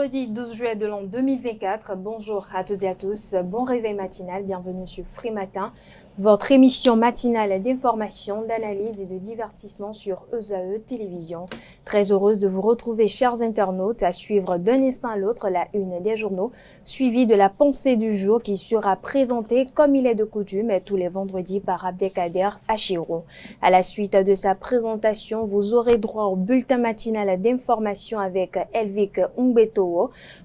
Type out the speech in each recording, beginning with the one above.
vendredi 12 juillet de l'an 2024. Bonjour à toutes et à tous. Bon réveil matinal. Bienvenue sur Free Matin, votre émission matinale d'information, d'analyse et de divertissement sur ESAE Télévision. Très heureuse de vous retrouver, chers internautes, à suivre d'un instant à l'autre la une des journaux, suivie de la pensée du jour qui sera présentée comme il est de coutume tous les vendredis par Abdelkader Achiro. À la suite de sa présentation, vous aurez droit au bulletin matinal d'information avec Elvic Umbetowo.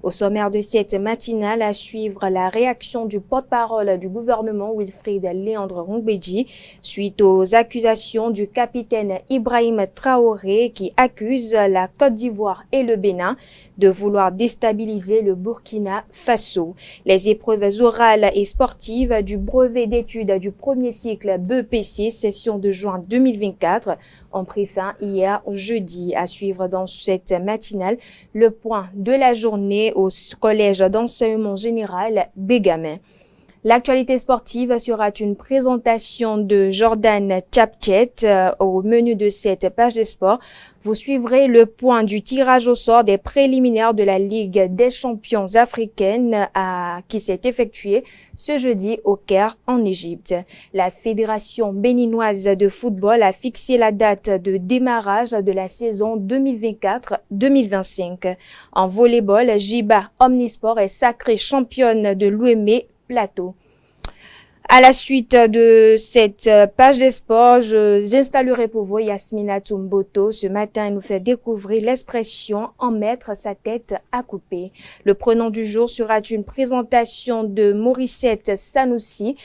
Au sommaire de cette matinale, à suivre la réaction du porte-parole du gouvernement Wilfried Léandre Ngbeji suite aux accusations du capitaine Ibrahim Traoré qui accuse la Côte d'Ivoire et le Bénin de vouloir déstabiliser le Burkina Faso. Les épreuves orales et sportives du brevet d'études du premier cycle BEPC session de juin 2024 ont pris fin hier jeudi. À suivre dans cette matinale le point de la journée au collège d'enseignement général Bégamin. L'actualité sportive sera une présentation de Jordan Chapchet. Au menu de cette page des sports, vous suivrez le point du tirage au sort des préliminaires de la Ligue des champions africaine qui s'est effectué ce jeudi au Caire en Égypte. La Fédération béninoise de football a fixé la date de démarrage de la saison 2024-2025. En volleyball, Jiba Omnisport est sacrée championne de l'UEME Plateau. À la suite de cette page des sports, j'installerai pour vous Yasmina Tumboto. Ce matin, elle nous fait découvrir l'expression « en mettre sa tête à couper ». Le pronom du jour sera une présentation de Morissette Sanoussi.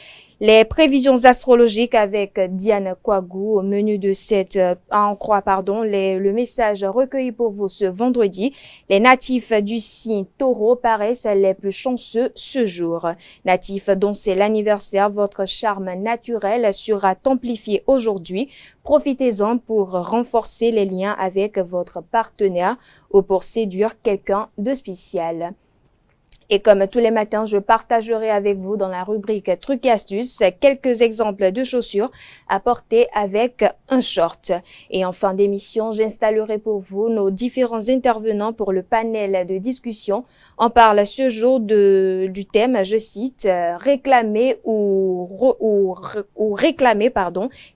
Les prévisions astrologiques avec Diane Kouagou au menu de cette le message recueilli pour vous ce vendredi. Les natifs du signe Taureau paraissent les plus chanceux ce jour. Natifs dont c'est l'anniversaire, votre charme naturel sera amplifié aujourd'hui. Profitez-en pour renforcer les liens avec votre partenaire ou pour séduire quelqu'un de spécial. Et comme tous les matins, je partagerai avec vous dans la rubrique trucs et astuces quelques exemples de chaussures à porter avec un short. Et en fin d'émission, j'installerai pour vous nos différents intervenants pour le panel de discussion. On parle ce jour du thème, je cite, réclamer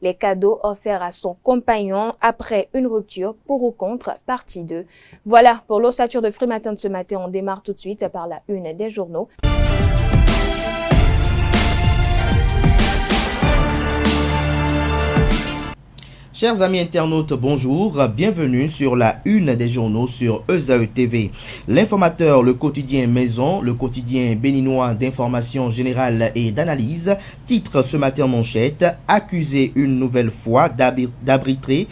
les cadeaux offerts à son compagnon après une rupture, pour ou contre, partie 2. Voilà pour l'ossature de Free Matin de ce matin. On démarre tout de suite par la une des journaux. Chers amis internautes, bonjour, bienvenue sur la une des journaux sur ESAE TV. L'informateur, le quotidien Maison, le quotidien béninois d'information générale et d'analyse, titre ce matin en manchette, accusé une nouvelle fois d'abriter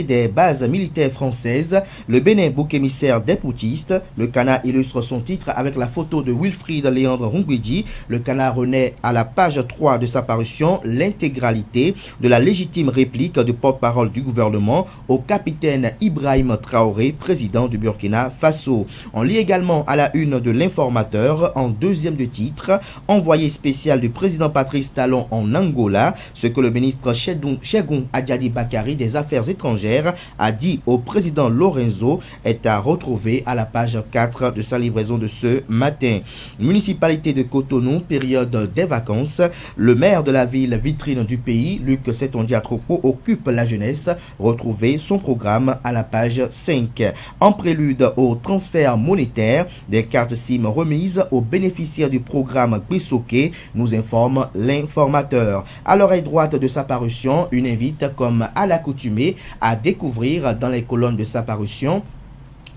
des bases militaires françaises, le Bénin bouc émissaire des poutistes. Le Canard illustre son titre avec la photo de Wilfried Léandre Ngbeji. Le Canard renaît à la page 3 de sa parution l'intégralité de la légitime réplique du porte-parole du gouvernement au capitaine Ibrahim Traoré, président du Burkina Faso. On lit également à la une de l'informateur, en deuxième de titre, envoyé spécial du président Patrice Talon en Angola, ce que le ministre Chegoum Adjadi Bakari des Affaires étrangères a dit au président Lorenzo est à retrouver à la page 4 de sa livraison de ce matin. Municipalité de Cotonou, période des vacances, le maire de la ville vitrine du pays, Luc Setondia-Tropo, occupe la jeunesse, retrouver son programme à la page 5. En prélude au transfert monétaire, des cartes SIM remises aux bénéficiaires du programme Bisoké, nous informe l'informateur. À l'oreille droite de sa parution, une invite comme à l'accoutumée à découvrir dans les colonnes de sa parution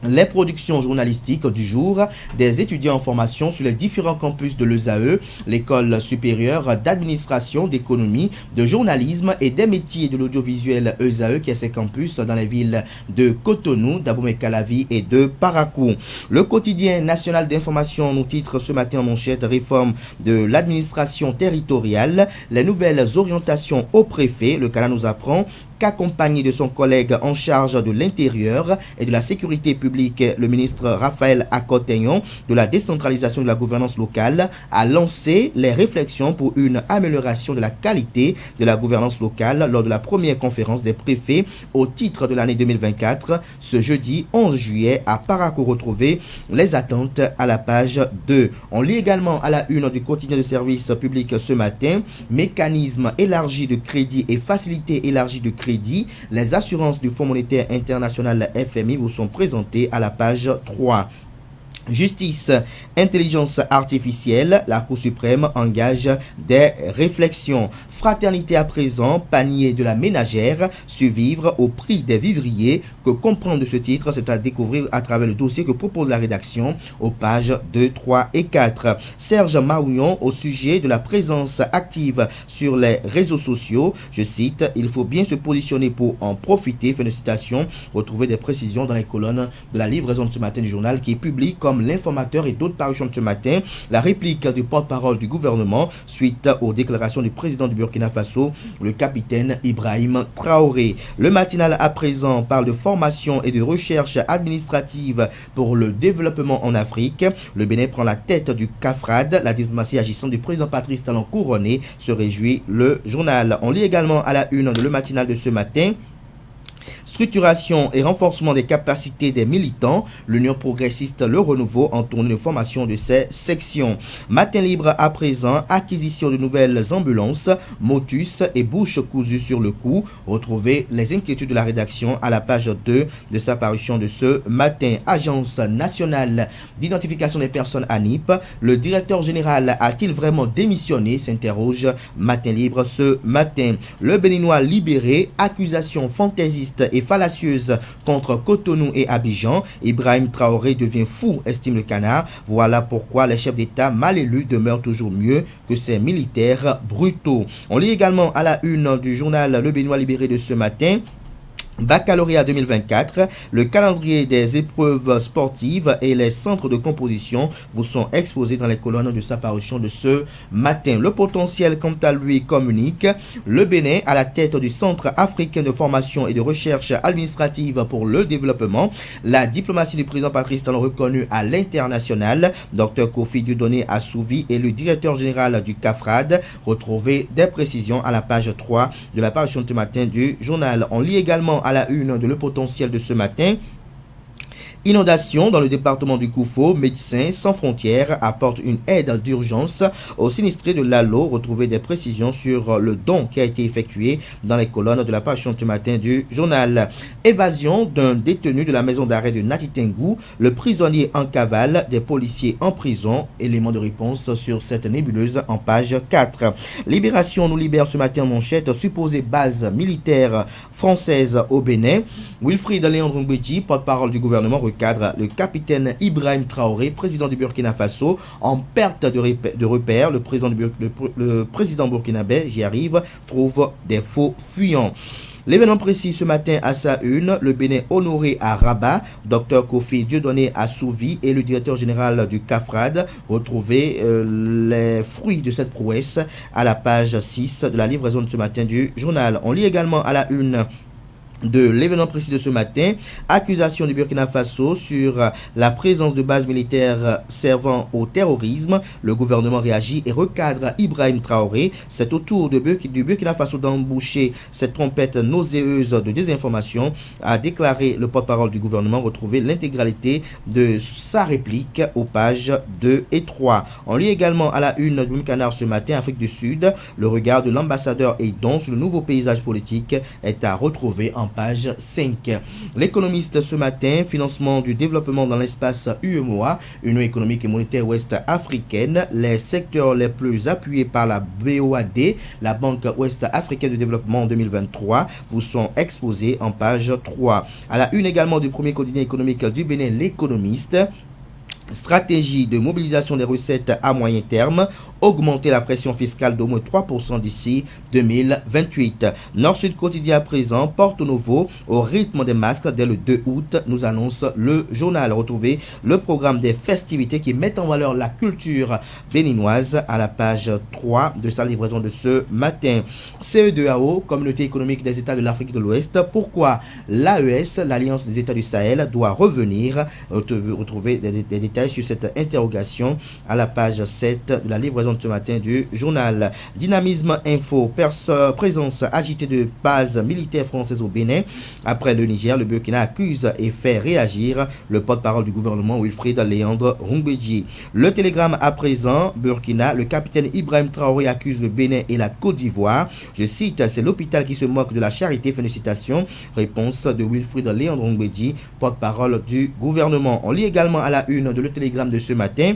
les productions journalistiques du jour des étudiants en formation sur les différents campus de l'ESAE, l'école supérieure d'administration, d'économie, de journalisme et des métiers de l'audiovisuel ESAE qui a ses campus dans les villes de Cotonou, d'Abomey-Calavi et de Parakou. Le quotidien national d'information nous titre ce matin en manchette réforme de l'administration territoriale, les nouvelles orientations au préfet. Le Canada nous apprend qu'accompagné de son collègue en charge de l'intérieur et de la sécurité publique, le ministre Raphaël Akot-Aignan, de la décentralisation de la gouvernance locale, a lancé les réflexions pour une amélioration de la qualité de la gouvernance locale lors de la première conférence des préfets au titre de l'année 2024, ce jeudi 11 juillet à Parakou. Retrouver les attentes à la page 2. On lit également à la une du quotidien de service public ce matin, mécanisme élargi de crédit et facilité élargie de crédit. Les assurances du Fonds monétaire international FMI vous sont présentées à la page 3. Justice, intelligence artificielle, la Cour suprême engage des réflexions. Fraternité à présent, panier de la ménagère, survivre au prix des vivriers. Que comprendre de ce titre, c'est à découvrir à travers le dossier que propose la rédaction aux pages 2, 3 et 4. Serge Mahouillon au sujet de la présence active sur les réseaux sociaux. Je cite, il faut bien se positionner pour en profiter. Fin de citation. Retrouvez des précisions dans les colonnes de la livraison de ce matin du journal qui publie comme l'informateur et d'autres parutions de ce matin, la réplique du porte-parole du gouvernement suite aux déclarations du président du Burkina Faso, le capitaine Ibrahim Traoré. Le matinal à présent parle de formation et de recherche administrative pour le développement en Afrique. Le Bénin prend la tête du CAFRAD. La diplomatie agissante du président Patrice Talon couronné se réjouit le journal. On lit également à la une de le matinal de ce matin. Structuration et renforcement des capacités des militants, l'Union progressiste Le Renouveau en tournée de formation de ses sections. Matin libre à présent, acquisition de nouvelles ambulances, motus et bouches cousues sur le cou. Retrouvez les inquiétudes de la rédaction à la page 2 de sa parution de ce matin. Agence nationale d'identification des personnes ANIP, le directeur général a-t-il vraiment démissionné, s'interroge Matin libre ce matin. Le Béninois libéré, accusation fantaisiste et fallacieuse contre Cotonou et Abidjan. Ibrahim Traoré devient fou, estime le Canard. Voilà pourquoi les chefs d'État mal élus demeurent toujours mieux que ces militaires brutaux. On lit également à la une du journal Le Béninois libéré de ce matin. Baccalauréat 2024, le calendrier des épreuves sportives et les centres de composition vous sont exposés dans les colonnes de sa parution de ce matin. Le potentiel, quant à lui, communique. Le Bénin à la tête du Centre africain de formation et de recherche administrative pour le développement. La diplomatie du président Patrice Talon reconnue à l'international. Dr Kofi Dieudonné Assouvi est le directeur général du CAFRAD. Retrouvez des précisions à la page 3 de la parution de ce matin du journal. On lit également à la une de Le Potentiel de ce matin. Inondation dans le département du Koufo, Médecins sans frontières apporte une aide d'urgence aux sinistrés de Lalo. Retrouvez des précisions sur le don qui a été effectué dans les colonnes de la page ce matin du journal. Évasion d'un détenu de la maison d'arrêt de Natitengu, le prisonnier en cavale, des policiers en prison. Élément de réponse sur cette nébuleuse en page 4. Libération nous libère ce matin en manchette, supposée base militaire française au Bénin. Wilfried Léandre Ngbeji, porte-parole du gouvernement, cadre le capitaine Ibrahim Traoré, président du Burkina Faso, en perte de repère. Le président burkinabé, j'y arrive, trouve des faux fuyants. L'événement précis ce matin à sa une, le Bénin honoré à Rabat, Dr Kofi Dieudonné Assouvi et le directeur général du CAFRAD. Retrouvez les fruits de cette prouesse à la page 6 de la livraison de ce matin du journal. On lit également à la une de l'événement précis de ce matin, accusation du Burkina Faso sur la présence de bases militaires servant au terrorisme. Le gouvernement réagit et recadre Ibrahim Traoré. C'est au tour du Burkina Faso d'emboucher cette trompette nauséeuse de désinformation, a déclaré le porte-parole du gouvernement. Retrouvez l'intégralité de sa réplique aux pages 2 et 3. On lit également à la une du Canard ce matin, Afrique du Sud, le regard de l'ambassadeur Aidon sur le nouveau paysage politique est à retrouver en page 5. L'économiste ce matin, financement du développement dans l'espace UEMOA, Union économique et monétaire ouest africaine, les secteurs les plus appuyés par la BOAD, la Banque ouest africaine de développement en 2023, vous sont exposés en page 3. À la une également du premier quotidien économique du Bénin, l'économiste, Stratégie de mobilisation des recettes à moyen terme, augmenter la pression fiscale d'au moins 3% d'ici 2028. Nord-Sud quotidien à présent porte au nouveau au rythme des masques dès le 2 août, nous annonce le journal. Retrouvez le programme des festivités qui mettent en valeur la culture béninoise à la page 3 de sa livraison de ce matin. CE2AO, Communauté économique des États de l'Afrique de l'Ouest, pourquoi l'AES, l'Alliance des États du Sahel, doit revenir. Retrouver des détails sur cette interrogation à la page 7 de la livraison de ce matin du journal. Dynamisme Info, présence agitée de bases militaires françaises au Bénin. Après le Niger, le Burkina accuse et fait réagir le porte-parole du gouvernement Wilfried Léandre Rumbedji. Le Télégramme à présent, Burkina, le capitaine Ibrahim Traoré accuse le Bénin et la Côte d'Ivoire. Je cite, c'est l'hôpital qui se moque de la charité, fin de citation. Réponse de Wilfried Léandre Rumbedji, porte-parole du gouvernement. On lit également à la une de Le Télégramme de ce matin.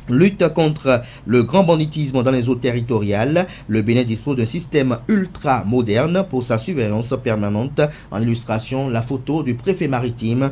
Lutte contre le grand banditisme dans les eaux territoriales. Le Bénin dispose d'un système ultra moderne pour sa surveillance permanente. En illustration, la photo du préfet maritime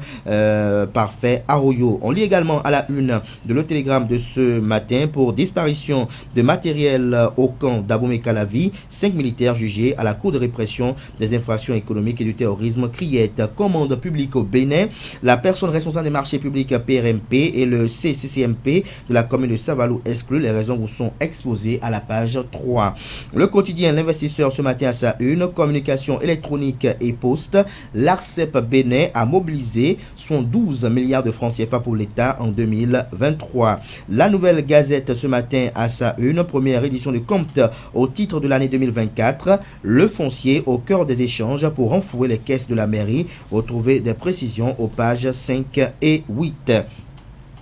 Parfait Arroyo. On lit également à la une de Le Télégramme de ce matin pour disparition de matériel au camp d'Abomey-Calavi. 5 militaires jugés à la Cour de répression des infractions économiques et du terrorisme Criette. Commande publique au Bénin. La personne responsable des marchés publics PRMP et le CCCMP de la commune de Savalou exclu. Les raisons vous sont exposées à la page 3. Le quotidien L'Investisseur ce matin à sa une, communication électronique et poste. L'ARCEP Bénin a mobilisé son 12 milliards de francs CFA pour l'État en 2023. La Nouvelle Gazette ce matin à sa une, première édition de compte au titre de l'année 2024. Le foncier au cœur des échanges pour renflouer les caisses de la mairie. Retrouvez des précisions aux pages 5 et 8.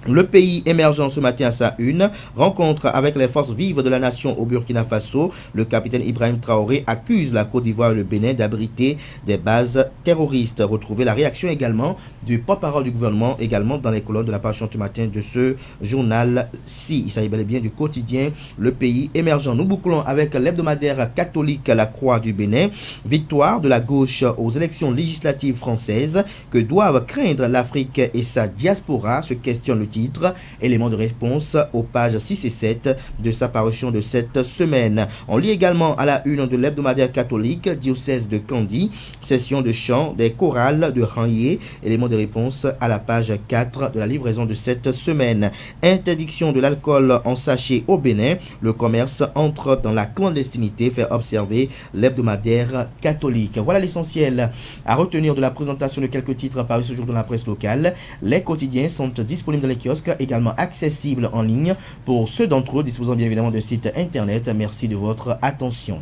Le pays émergent ce matin à sa une, rencontre avec les forces vives de la nation au Burkina Faso. Le capitaine Ibrahim Traoré accuse la Côte d'Ivoire et le Bénin d'abriter des bases terroristes. Retrouvez la réaction également du porte-parole du gouvernement, également dans les colonnes de la page ce matin de ce journal-ci. Il s'agit bel et bien du quotidien Le Pays émergent. Nous bouclons avec l'hebdomadaire catholique La Croix du Bénin. Victoire de la gauche aux élections législatives françaises. Que doivent craindre l'Afrique et sa diaspora, se questionne le titre. Élément de réponse aux pages 6 et 7 de sa parution de cette semaine. On lit également à la une de l'hebdomadaire catholique diocèse de Kandy, session de chant des chorales de Ranyé. Élément de réponse à la page 4 de la livraison de cette semaine. Interdiction de l'alcool en sachet au Bénin. Le commerce entre dans la clandestinité, fait observer l'hebdomadaire catholique. Voilà l'essentiel à retenir de la présentation de quelques titres parus ce jour dans la presse locale. Les quotidiens sont disponibles dans les kiosques, également accessibles en ligne pour ceux d'entre eux disposant bien évidemment de site internet. Merci de votre attention.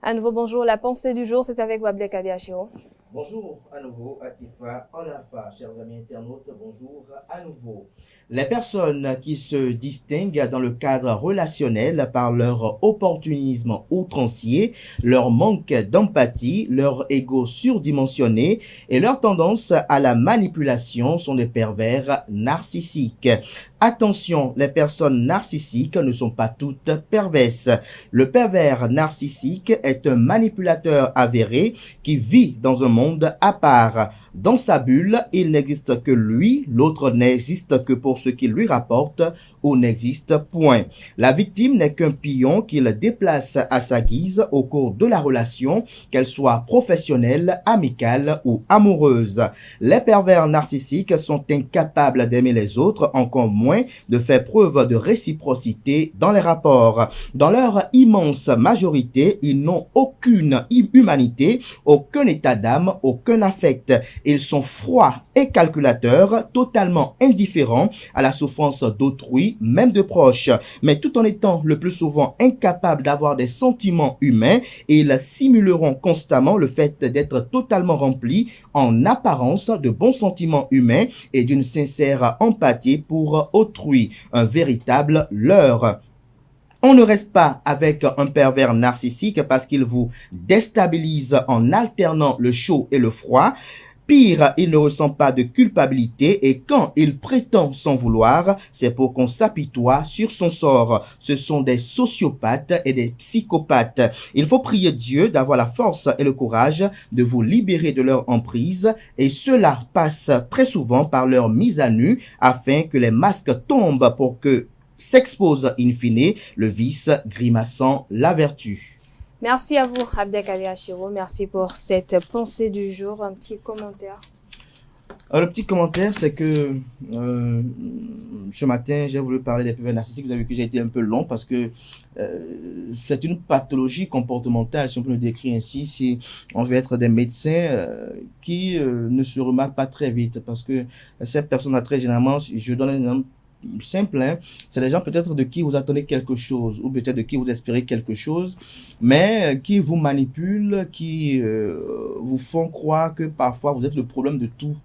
À nouveau, bonjour. La pensée du jour, c'est avec Wablek Adiachiro. Bonjour à nouveau, Atifa Olafa, chers amis internautes, bonjour à nouveau. Les personnes qui se distinguent dans le cadre relationnel par leur opportunisme outrancier, leur manque d'empathie, leur ego surdimensionné et leur tendance à la manipulation sont des pervers narcissiques. Attention, les personnes narcissiques ne sont pas toutes perverses. Le pervers narcissique est un manipulateur avéré qui vit dans un monde à part. Dans sa bulle, il n'existe que lui, l'autre n'existe que pour ce qu'il lui rapporte ou n'existe point. La victime n'est qu'un pion qu'il déplace à sa guise au cours de la relation, qu'elle soit professionnelle, amicale ou amoureuse. Les pervers narcissiques sont incapables d'aimer les autres, encore moins de faire preuve de réciprocité dans les rapports. Dans leur immense majorité, ils n'ont aucune humanité, aucun état d'âme, aucun affect. Ils sont froids et calculateurs, totalement indifférents à la souffrance d'autrui, même de proches. Mais tout en étant le plus souvent incapables d'avoir des sentiments humains, ils simuleront constamment le fait d'être totalement remplis en apparence de bons sentiments humains et d'une sincère empathie pour autrui, un véritable leurre. On ne reste pas avec un pervers narcissique parce qu'il vous déstabilise en alternant le chaud et le froid. Pire, il ne ressent pas de culpabilité et quand il prétend s'en vouloir, c'est pour qu'on s'apitoie sur son sort. Ce sont des sociopathes et des psychopathes. Il faut prier Dieu d'avoir la force et le courage de vous libérer de leur emprise et cela passe très souvent par leur mise à nu afin que les masques tombent pour que s'expose in fine le vice grimaçant la vertu. Merci à vous, Abdelkader Achiro. Merci pour cette pensée du jour. Un petit commentaire. Le petit commentaire, c'est que ce matin, j'ai voulu parler des pervers narcissiques. Vous avez vu que j'ai été un peu long parce que c'est une pathologie comportementale, si on peut le décrire ainsi, si on veut être des médecins qui ne se remarquent pas très vite. Parce que ces personnes-là, très généralement, je donne un exemple simple, hein, c'est des gens peut-être de qui vous attendez quelque chose ou peut-être de qui vous espérez quelque chose, mais qui vous manipulent, qui vous font croire que parfois vous êtes le problème de tout.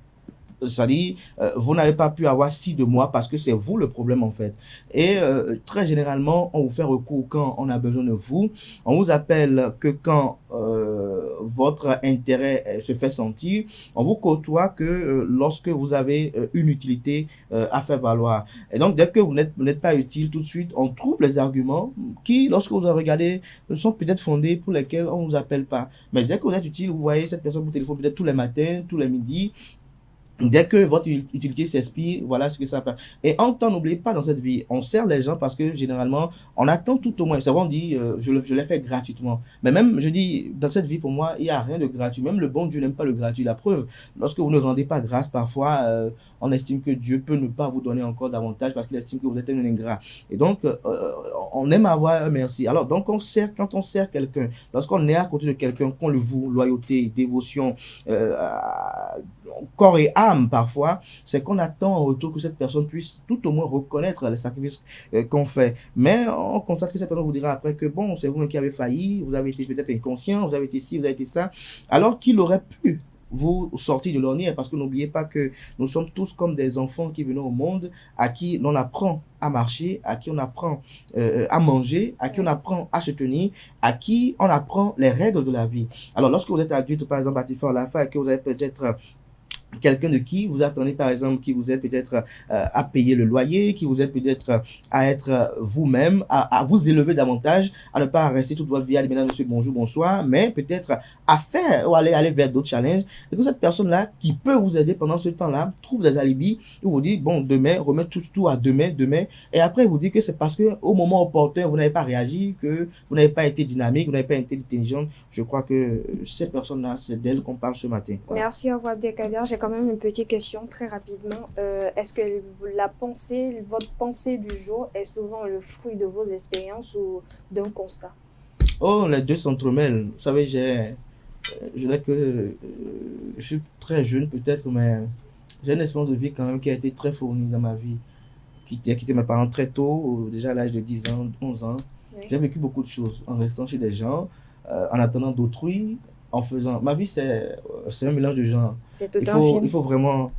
C'est-à-dire, vous n'avez pas pu avoir ci de moi parce que c'est vous le problème en fait. Et très généralement, on vous fait recours quand on a besoin de vous. On vous appelle que quand votre intérêt se fait sentir. On vous côtoie que lorsque vous avez une utilité à faire valoir. Et donc, dès que vous n'êtes pas utile, tout de suite, on trouve les arguments qui, lorsque vous avez regardé, sont peut-être fondés pour lesquels on ne vous appelle pas. Mais dès que vous êtes utile, vous voyez cette personne vous téléphone peut-être tous les matins, tous les midis. Dès que votre utilité s'expire, voilà ce que ça fait. Et en temps, n'oubliez pas dans cette vie, on sert les gens parce que généralement, on attend tout au moins. C'est vrai, on dit, je l'ai fait gratuitement. Mais même, je dis, dans cette vie, pour moi, il n'y a rien de gratuit. Même le bon Dieu n'aime pas le gratuit. La preuve, lorsque vous ne rendez pas grâce, parfois, on estime que Dieu peut ne pas vous donner encore davantage parce qu'il estime que vous êtes un ingrat. Et donc, on aime avoir un merci. Alors, donc, quand on sert quelqu'un, lorsqu'on est à côté de quelqu'un, qu'on le voue, loyauté, dévotion, corps et âme, parfois, c'est qu'on attend en retour que cette personne puisse tout au moins reconnaître les sacrifices qu'on fait. Mais on constate que cette personne vous dira après que bon, c'est vous qui avez failli, vous avez été peut-être inconscient, vous avez été ci, vous avez été ça, alors qu'il aurait pu vous sortir de l'ornière, parce que n'oubliez pas que nous sommes tous comme des enfants qui venons au monde, à qui l'on apprend à marcher, à qui on apprend à manger, à qui on apprend à se tenir, à qui on apprend les règles de la vie. Alors lorsque vous êtes adulte, par exemple, à Tifa la fin, et que vous avez peut-être quelqu'un de qui vous attendez, par exemple, qui vous aide peut-être à payer le loyer, qui vous aide peut-être à être vous-même, à vous élever davantage, à ne pas rester toute votre vie à dire mesdames, monsieur, bonjour, bonsoir, mais peut-être à faire ou aller vers d'autres challenges. Et que cette personne-là qui peut vous aider pendant ce temps-là trouve des alibis et vous dit, bon, demain, remettre tout à demain, et après vous dit que c'est parce que au moment opportun, vous n'avez pas réagi, que vous n'avez pas été dynamique, vous n'avez pas été intelligent. Je crois que cette personne-là, c'est d'elle qu'on parle ce matin. Voilà. Merci à vous, Abdelkader. J'ai quand même une petite question très rapidement. Est-ce que votre pensée du jour est souvent le fruit de vos expériences ou d'un constat? Oh, les deux s'entremêlent. Vous savez, je suis très jeune peut-être, mais j'ai une expérience de vie quand même qui a été très fournie dans ma vie, qui a quitté mes parents très tôt, déjà à l'âge de 10 ans, 11 ans. Oui. J'ai vécu beaucoup de choses en restant chez des gens, en attendant d'autrui, en faisant... Ma vie, c'est un mélange de genres. C'est tout un film. Il faut vraiment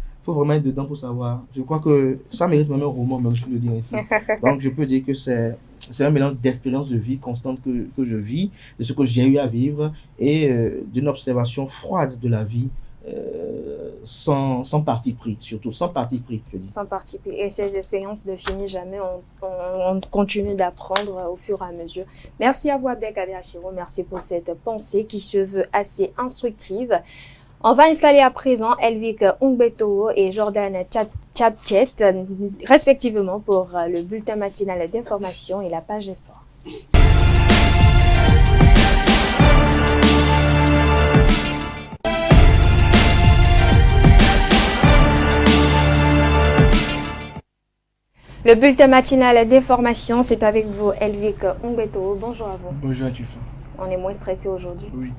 être dedans pour savoir. Je crois que ça mérite même un roman, même je peux le dire ici. Donc, je peux dire que c'est un mélange d'expériences de vie constante que je vis, de ce que j'ai eu à vivre et d'une observation froide de la vie. Sans parti pris, surtout sans parti pris, je dis. Sans parti pris. Et ces expériences ne finissent jamais, on continue d'apprendre au fur et à mesure. Merci à vous, Abdelkader Achiro, merci pour cette pensée qui se veut assez instructive. On va installer à présent Elvik Ungbeto et Jordan Chapchet, respectivement pour le bulletin matinal d'information et la page des sports. Le bulletin matinal d'information, c'est avec vous, Elvik Ungbeto. Bonjour à vous. Bonjour Atifa. On est moins stressé aujourd'hui. Oui.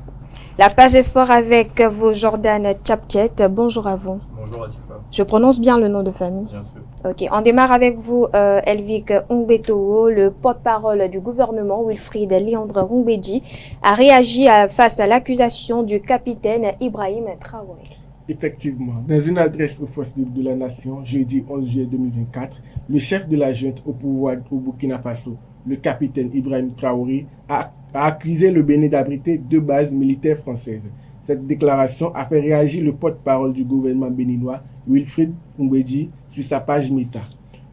La page des sports avec vous, Jordan Chapchet. Bonjour à vous. Bonjour Atifa. Je prononce bien le nom de famille? Bien sûr. Ok, on démarre avec vous, Elvik Ungbeto. Le porte-parole du gouvernement, Wilfried Léandre Ngbeji, a réagi face à l'accusation du capitaine Ibrahim Traoré. Effectivement, dans une adresse aux forces de la nation, jeudi 11 juillet 2024, le chef de la junte au pouvoir au Burkina Faso, le capitaine Ibrahim Traoré, a accusé le Bénin d'abriter 2 bases militaires françaises. Cette déclaration a fait réagir le porte-parole du gouvernement béninois, Wilfried Mbedi, sur sa page Meta.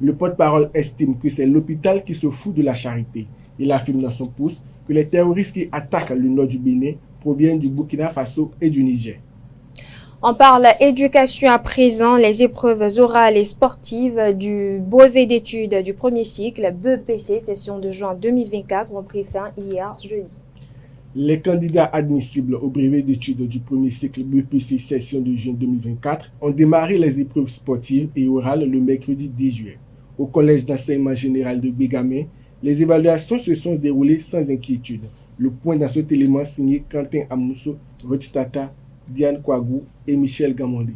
Le porte-parole estime que c'est l'hôpital qui se fout de la charité. Il affirme dans son post que les terroristes qui attaquent le nord du Bénin proviennent du Burkina Faso et du Niger. On parle éducation à présent. Les épreuves orales et sportives du brevet d'études du premier cycle BEPC, session de juin 2024, ont pris fin hier jeudi. Les candidats admissibles au brevet d'études du premier cycle BEPC session de juin 2024 ont démarré les épreuves sportives et orales le mercredi 10 juillet. Au collège d'enseignement général de Bégamé, les évaluations se sont déroulées sans inquiétude. Le point dans cet élément signé Quentin Amousso, Rotitata, Diane Kouagou et Michel Gamondi.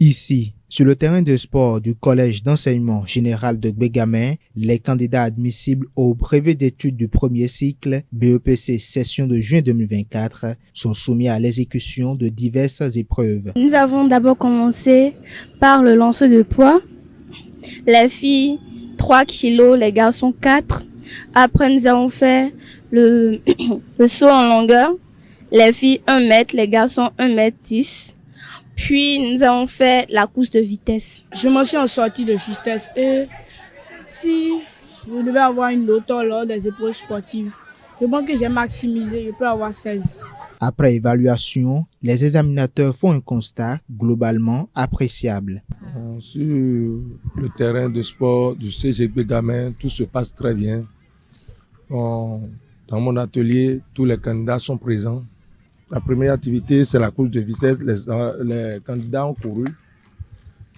Ici, sur le terrain de sport du Collège d'enseignement général de Bégamé, les candidats admissibles au brevet d'études du premier cycle BEPC session de juin 2024 sont soumis à l'exécution de diverses épreuves. Nous avons d'abord commencé par le lancer de poids. Les filles, 3 kilos, les garçons, 4. Après, nous avons fait le saut en longueur. Les filles, 1 mètre, les garçons, 1 mètre 10. Puis, nous avons fait la course de vitesse. Je m'en suis en sortie de justesse et si je devais avoir une note lors des épreuves sportives, je pense que j'ai maximisé, je peux avoir 16. Après évaluation, les examinateurs font un constat globalement appréciable. Sur le terrain de sport du CG Bégamé, tout se passe très bien. Dans mon atelier, tous les candidats sont présents. La première activité, c'est la course de vitesse. Les candidats ont couru.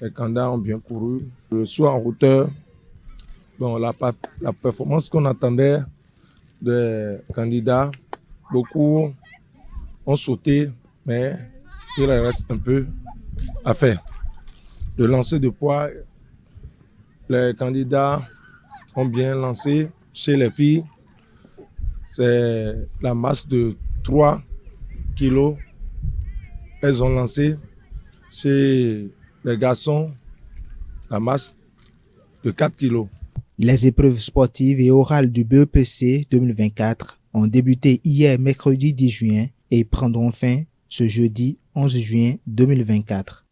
Les candidats ont bien couru. Le saut en hauteur, bon, la performance qu'on attendait des candidats, beaucoup ont sauté, mais il reste un peu à faire. Le lancer de poids, les candidats ont bien lancé. Chez les filles, c'est la masse de 3 kilos. Elles ont lancé. Chez les garçons, la masse de 4 kilos. Les épreuves sportives et orales du BEPC 2024 ont débuté hier mercredi 10 juin et prendront fin ce jeudi 11 juin 2024.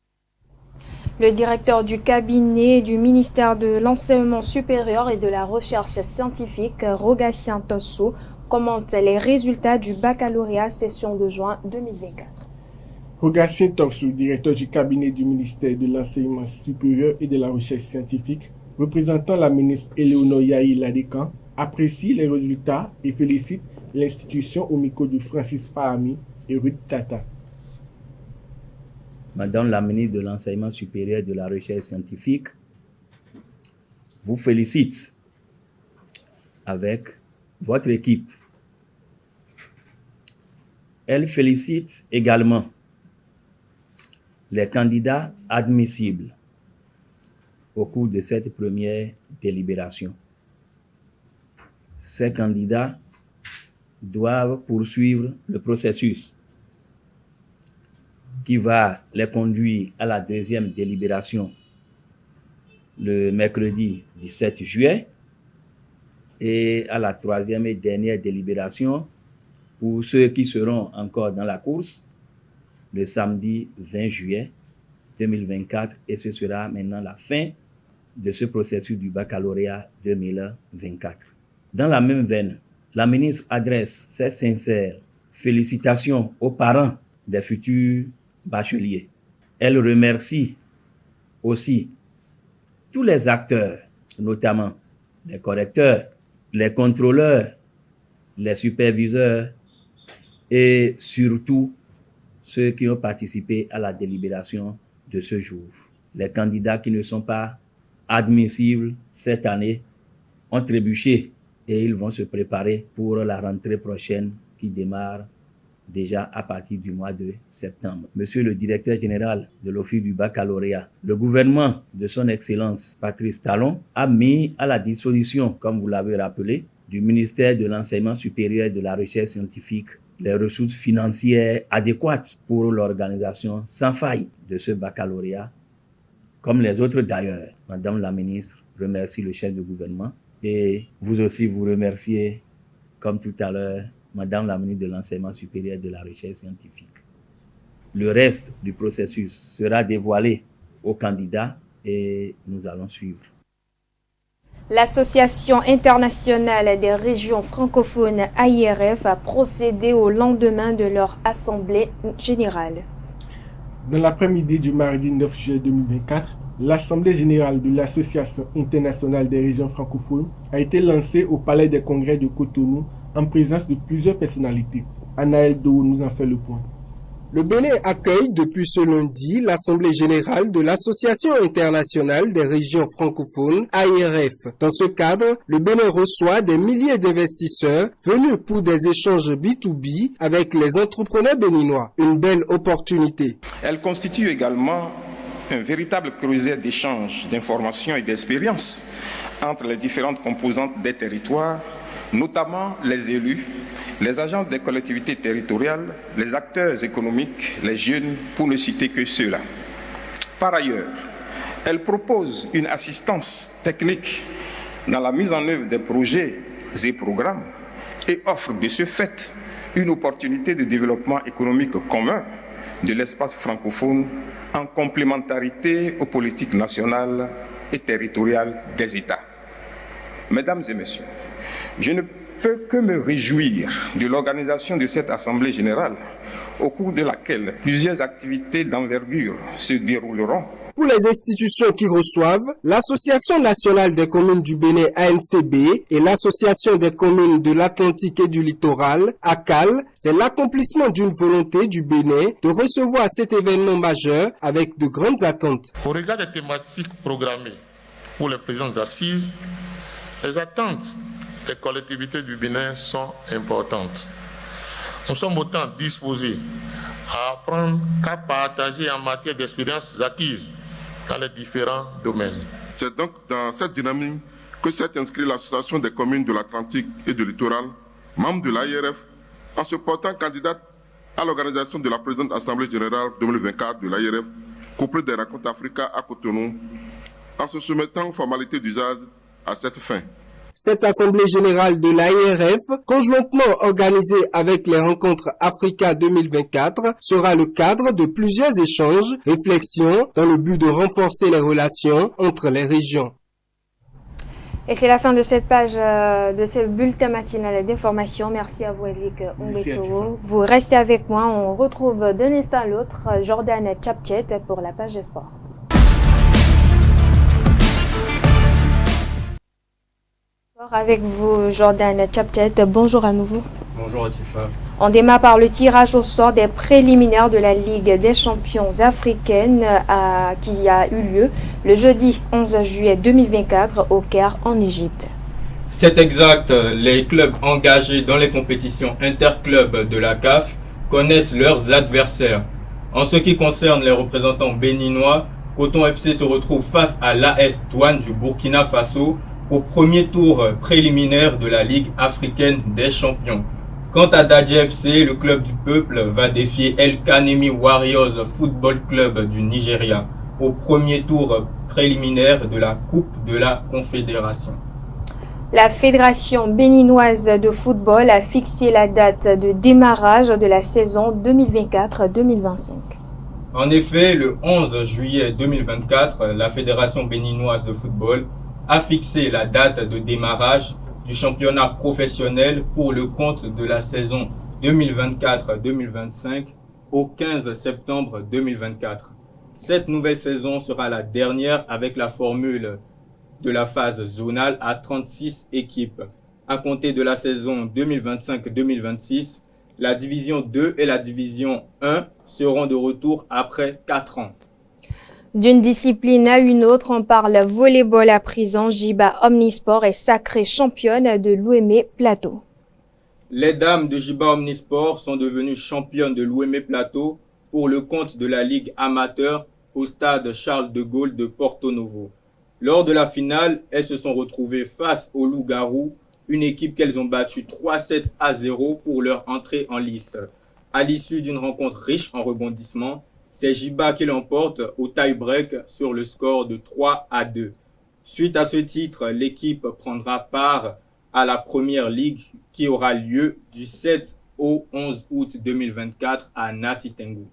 Le directeur du cabinet du ministère de l'Enseignement supérieur et de la Recherche scientifique, Rogatien Tosso, commente les résultats du baccalauréat session de juin 2024. Rogatien Tosso, directeur du cabinet du ministère de l'Enseignement supérieur et de la Recherche scientifique, représentant la ministre Éléonore Yahi Ladécan, apprécie les résultats et félicite l'institution au micro de Francis Fahami et Ruth Tata. Madame la ministre de l'Enseignement supérieur et de la Recherche scientifique vous félicite avec votre équipe. Elle félicite également les candidats admissibles au cours de cette première délibération. Ces candidats doivent poursuivre le processus qui va les conduire à la deuxième délibération le mercredi 17 juillet et à la troisième et dernière délibération pour ceux qui seront encore dans la course le samedi 20 juillet 2024 et ce sera maintenant la fin de ce processus du baccalauréat 2024. Dans la même veine, la ministre adresse ses sincères félicitations aux parents des futurs bacheliers. Elle remercie aussi tous les acteurs, notamment les correcteurs, les contrôleurs, les superviseurs et surtout ceux qui ont participé à la délibération de ce jour. Les candidats qui ne sont pas admissibles cette année ont trébuché et ils vont se préparer pour la rentrée prochaine qui démarre déjà à partir du mois de septembre. Monsieur le directeur général de l'Office du baccalauréat, le gouvernement de son Excellence Patrice Talon a mis à la disposition, comme vous l'avez rappelé, du ministère de l'Enseignement supérieur et de la Recherche scientifique les ressources financières adéquates pour l'organisation sans faille de ce baccalauréat. Comme les autres d'ailleurs, Madame la ministre remercie le chef du gouvernement et vous aussi vous remercier, comme tout à l'heure, Madame la ministre de l'Enseignement supérieur et de la Recherche scientifique. Le reste du processus sera dévoilé aux candidats et nous allons suivre. L'Association internationale des régions francophones AIRF a procédé au lendemain de leur assemblée générale. Dans l'après-midi du mardi 9 juillet 2024, l'Assemblée générale de l'Association internationale des régions francophones a été lancée au Palais des Congrès de Cotonou en présence de plusieurs personnalités. Anaël Do nous en fait le point. Le Bénin accueille depuis ce lundi l'Assemblée générale de l'Association internationale des régions francophones, AIRF. Dans ce cadre, le Bénin reçoit des milliers d'investisseurs venus pour des échanges B2B avec les entrepreneurs béninois. Une belle opportunité. Elle constitue également un véritable creuset d'échanges, d'informations et d'expériences entre les différentes composantes des territoires, notamment les élus, les agents des collectivités territoriales, les acteurs économiques, les jeunes, pour ne citer que ceux-là. Par ailleurs, elle propose une assistance technique dans la mise en œuvre des projets et programmes et offre de ce fait une opportunité de développement économique commun de l'espace francophone en complémentarité aux politiques nationales et territoriales des États. Mesdames et messieurs, je ne peux que me réjouir de l'organisation de cette Assemblée générale, au cours de laquelle plusieurs activités d'envergure se dérouleront. Pour les institutions qui reçoivent, l'Association nationale des communes du Bénin ANCB et l'Association des communes de l'Atlantique et du Littoral, ACAL, c'est l'accomplissement d'une volonté du Bénin de recevoir cet événement majeur avec de grandes attentes. Au regard des thématiques programmées pour les présentes assises, les attentes des collectivités du Bénin sont importantes. Nous sommes autant disposés à apprendre qu'à partager en matière d'expériences acquises dans les différents domaines. C'est donc dans cette dynamique que s'est inscrite l'Association des communes de l'Atlantique et du Littoral, membre de l'AIRF, en se portant candidate à l'organisation de la présente Assemblée générale 2024 de l'AIRF, couplée des rencontres Africa à Cotonou, en se soumettant aux formalités d'usage à cette fin. Cette Assemblée générale de l'AIRF, conjointement organisée avec les rencontres Africa 2024, sera le cadre de plusieurs échanges, réflexions, dans le but de renforcer les relations entre les régions. Et c'est la fin de cette page de ce bulletin matinal d'information. Merci à vous, Edric Umbeto. Vous restez avec moi. On retrouve d'un instant à l'autre Jordan Chapchet pour la page des sports. Avec vous, Jordan Chapchet. Bonjour à nouveau. Bonjour Atifa. On démarre par le tirage au sort des préliminaires de la Ligue des champions africaine qui a eu lieu le jeudi 11 juillet 2024 au Caire en Égypte. C'est exact. Les clubs engagés dans les compétitions interclubs de la CAF connaissent leurs adversaires. En ce qui concerne les représentants béninois, Coton FC se retrouve face à l'AS Douane du Burkina Faso au premier tour préliminaire de la Ligue africaine des champions. Quant à Dadji FC, le club du peuple va défier El Kanemi Warriors Football Club du Nigeria au premier tour préliminaire de la Coupe de la Confédération. La Fédération béninoise de football a fixé la date de démarrage de la saison 2024-2025. En effet, le 11 juillet 2024, la Fédération béninoise de football a fixé la date de démarrage du championnat professionnel pour le compte de la saison 2024-2025 au 15 septembre 2024. Cette nouvelle saison sera la dernière avec la formule de la phase zonale à 36 équipes. À compter de la saison 2025-2026, la division 2 et la division 1 seront de retour après 4 ans. D'une discipline à une autre, on parle volleyball à présent. Jiba Omnisport est sacrée championne de l'Ouémé Plateau. Les dames de Jiba Omnisport sont devenues championnes de l'Ouémé Plateau pour le compte de la Ligue amateur au stade Charles de Gaulle de Porto Novo. Lors de la finale, elles se sont retrouvées face aux Loups-Garous, une équipe qu'elles ont battue 3-7-0 pour leur entrée en lice. À l'issue d'une rencontre riche en rebondissements, c'est Jiba qui l'emporte au tie-break sur le score de 3-2. Suite à ce titre, l'équipe prendra part à la Première Ligue qui aura lieu du 7 au 11 août 2024 à Nati Tengu.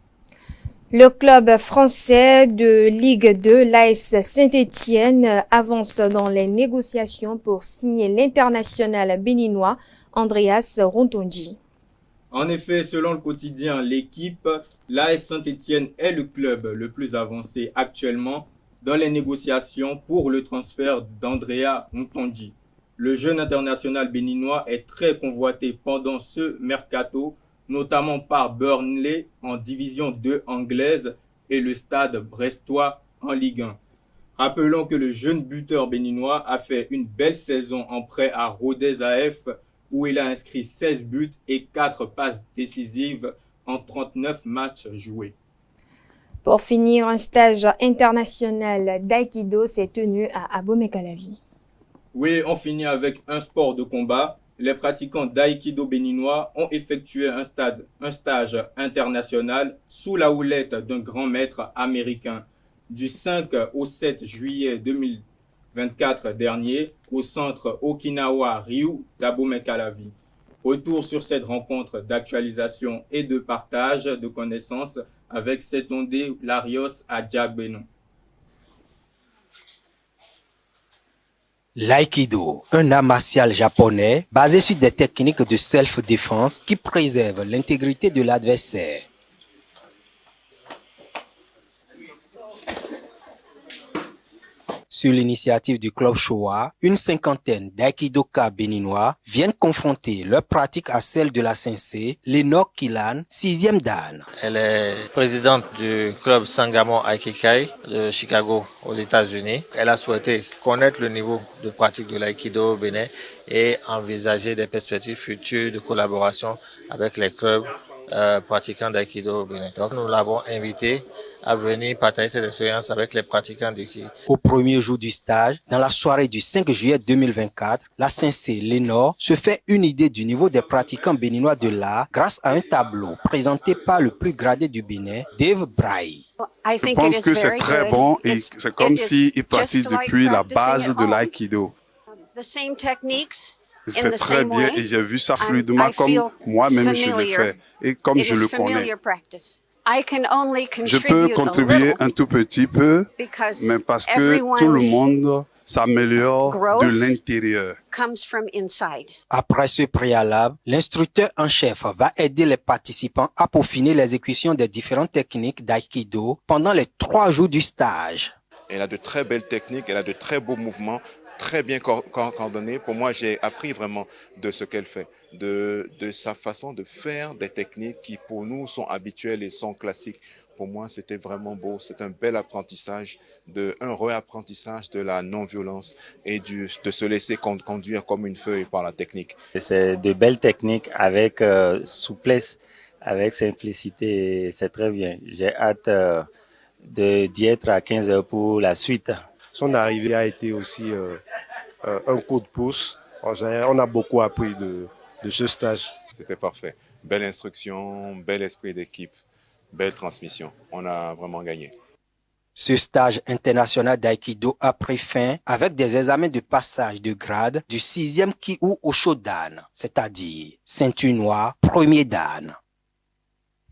Le club français de Ligue 2, l'AS Saint-Étienne, avance dans les négociations pour signer l'international béninois Andreas Rontonji. En effet, selon le quotidien L'équipe, l'AS Saint-Étienne est le club le plus avancé actuellement dans les négociations pour le transfert d'Andrea Rontonji. Le jeune international béninois est très convoité pendant ce mercato, notamment par Burnley en division 2 anglaise et le Stade brestois en Ligue 1. Rappelons que le jeune buteur béninois a fait une belle saison en prêt à Rodez AF où il a inscrit 16 buts et 4 passes décisives en 39 matchs joués. Pour finir, un stage international d'aïkido s'est tenu à Abomey-Calavi. Oui, on finit avec un sport de combat. Les pratiquants d'aïkido béninois ont effectué un stage international sous la houlette d'un grand maître américain du 5 au 7 juillet 2024 dernier au centre Okinawa Ryu d'Abomey-Calavi. Retour sur cette rencontre d'actualisation et de partage de connaissances avec Setonde Larios à Diagbeno. L'aïkido, un art martial japonais basé sur des techniques de self-défense qui préservent l'intégrité de l'adversaire. Sur l'initiative du club Showa, une cinquantaine d'aïkidoka béninois viennent confronter leur pratique à celle de la sensei Lénore Kilan, 6e dan. Elle est présidente du club Sangamo Aikikai de Chicago aux États-Unis. Elle a souhaité connaître le niveau de pratique de l'aïkido au Bénin et envisager des perspectives futures de collaboration avec les clubs pratiquants d'aïkido au Bénin. Donc nous l'avons invitée à venir partager cette expérience avec les pratiquants d'ici. Au premier jour du stage, dans la soirée du 5 juillet 2024, la sensei Lénore se fait une idée du niveau des pratiquants béninois de l'art grâce à un tableau présenté par le plus gradé du Bénin, Dave Braille. Je pense que c'est très bon et c'est comme s'ils pratiquent depuis la base de l'aïkido. C'est très bien et j'ai vu ça fluidement comme moi-même je le fais et comme je le connais. Je peux contribuer un tout petit peu, mais parce que tout le monde s'améliore de l'intérieur. Après ce préalable, l'instructeur en chef va aider les participants à peaufiner l'exécution des différentes techniques d'aïkido pendant les 3 jours du stage. Elle a de très belles techniques, elle a de très beaux mouvements, très bien coordonnés. Pour moi, j'ai appris vraiment de ce qu'elle fait, de sa façon de faire des techniques qui pour nous sont habituelles et sont classiques. Pour moi, c'était vraiment beau. C'est un bel apprentissage, un réapprentissage de la non-violence et de se laisser conduire comme une feuille par la technique. C'est de belles techniques avec souplesse, avec simplicité. C'est très bien. J'ai hâte d'y être à 15 heures pour la suite. Son arrivée a été aussi un coup de pouce. On a beaucoup appris de ce stage. C'était parfait. Belle instruction, bel esprit d'équipe, belle transmission. On a vraiment gagné. Ce stage international d'aïkido a pris fin avec des examens de passage de grade du 6e Kyu au Shodan, c'est-à-dire ceinture noire, premier dan.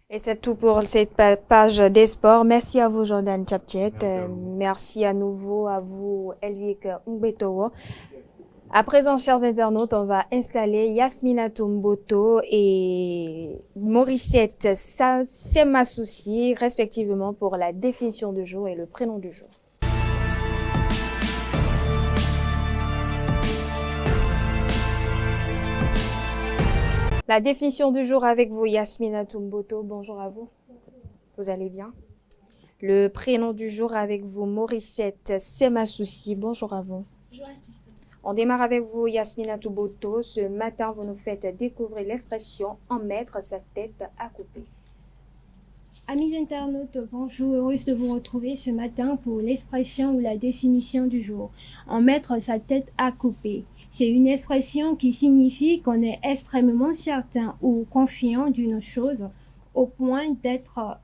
Et c'est tout pour cette page des sports. Merci à vous, Jordan Chapchet. Merci à nouveau à vous, Elvik Umbetowo. À présent, chers internautes, on va installer Yasmina Tumboto et Morissette Semasoussi, respectivement, pour la définition du jour et le prénom du jour. La définition du jour avec vous, Yasmina Tumboto. Bonjour à vous. Vous allez bien? Le prénom du jour avec vous, Morissette Semasoussi. Bonjour à vous. Bonjour à tous. On démarre avec vous, Yasmina Tumboto. Ce matin, vous nous faites découvrir l'expression « en mettre sa tête à couper ». Amis internautes, bonjour, heureuse de vous retrouver ce matin pour l'expression ou la définition du jour. En mettre sa tête à couper. C'est une expression qui signifie qu'on est extrêmement certain ou confiant d'une chose au point d'être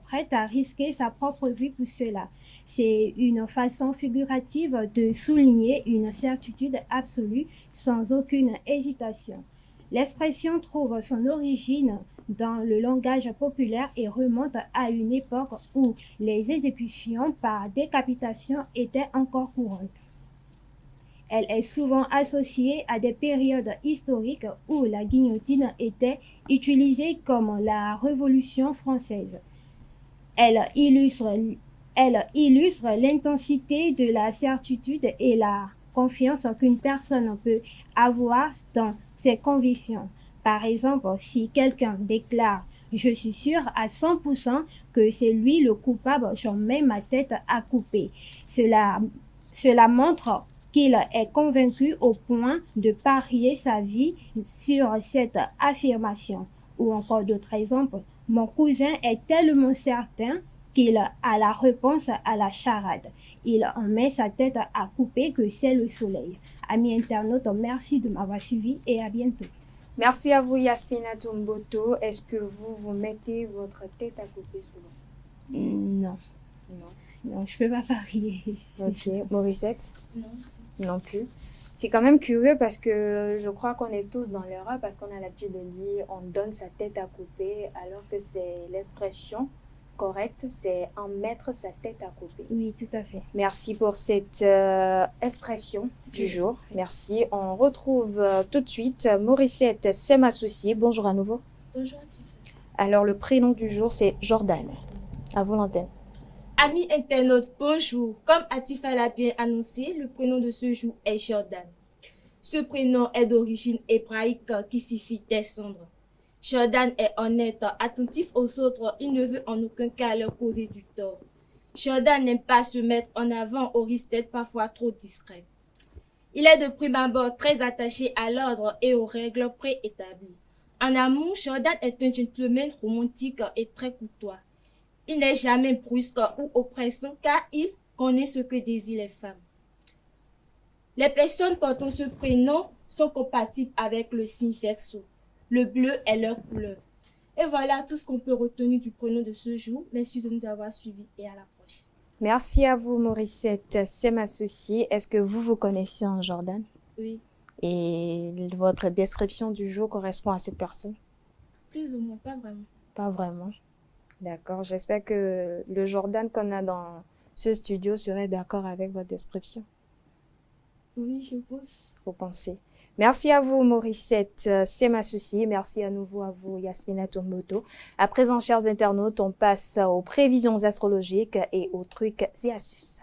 prête à risquer sa propre vie pour cela. C'est une façon figurative de souligner une certitude absolue sans aucune hésitation. L'expression trouve son origine dans le langage populaire et remonte à une époque où les exécutions par décapitation étaient encore courantes. Elle est souvent associée à des périodes historiques où la guillotine était utilisée comme la Révolution française. Elle illustre l'intensité de la certitude et la confiance qu'une personne peut avoir dans ses convictions. Par exemple, si quelqu'un déclare « Je suis sûr à 100% que c'est lui le coupable, j'en mets ma tête à couper », cela montre qu'il est convaincu au point de parier sa vie sur cette affirmation. Ou encore d'autres exemples, mon cousin est tellement certain qu'il a la réponse à la charade. Il en met sa tête à couper que c'est le soleil. Amis internautes, merci de m'avoir suivi et à bientôt. Merci à vous Yasmina Tomboto. Est-ce que vous mettez votre tête à couper souvent? Non. Non, je peux pas parier. Ok, Morissette? Non plus. C'est quand même curieux parce que je crois qu'on est tous dans l'erreur parce qu'on a l'habitude de dire on donne sa tête à couper alors que c'est l'expression correcte, c'est en mettre sa tête à couper. Oui, tout à fait. Merci pour cette expression du jour. Merci. On retrouve tout de suite Morissette, c'est ma associée. Bonjour à nouveau. Bonjour Tiffany. Alors le prénom du jour c'est Jordan. À vous l'antenne. Amis internautes, bonjour. Comme Atifa l'a bien annoncé, le prénom de ce jour est Jordan. Ce prénom est d'origine hébraïque qui signifie descendre. Jordan est honnête, attentif aux autres, il ne veut en aucun cas leur causer du tort. Jordan n'aime pas se mettre en avant au risque d'être parfois trop discret. Il est de prime abord très attaché à l'ordre et aux règles préétablies. En amour, Jordan est un gentleman romantique et très courtois. Il n'est jamais brusque ou oppressant car il connaît ce que désirent les femmes. Les personnes portant ce prénom sont compatibles avec le signe Verseau. Le bleu est leur couleur. Et voilà tout ce qu'on peut retenir du prénom de ce jour. Merci de nous avoir suivis et à la prochaine. Merci à vous Morissette, c'est ma associée. Est-ce que vous connaissez en Jordan? Oui. Et votre description du jour correspond à cette personne? Plus ou moins, pas vraiment. Pas vraiment. D'accord, j'espère que le Jordan qu'on a dans ce studio serait d'accord avec votre description. Oui, je pense. Vous pensez. Merci à vous, Morissette, c'est ma associée. Merci à nouveau à vous, Yasmina Tomboto. À présent, chers internautes, on passe aux prévisions astrologiques et aux trucs et astuces.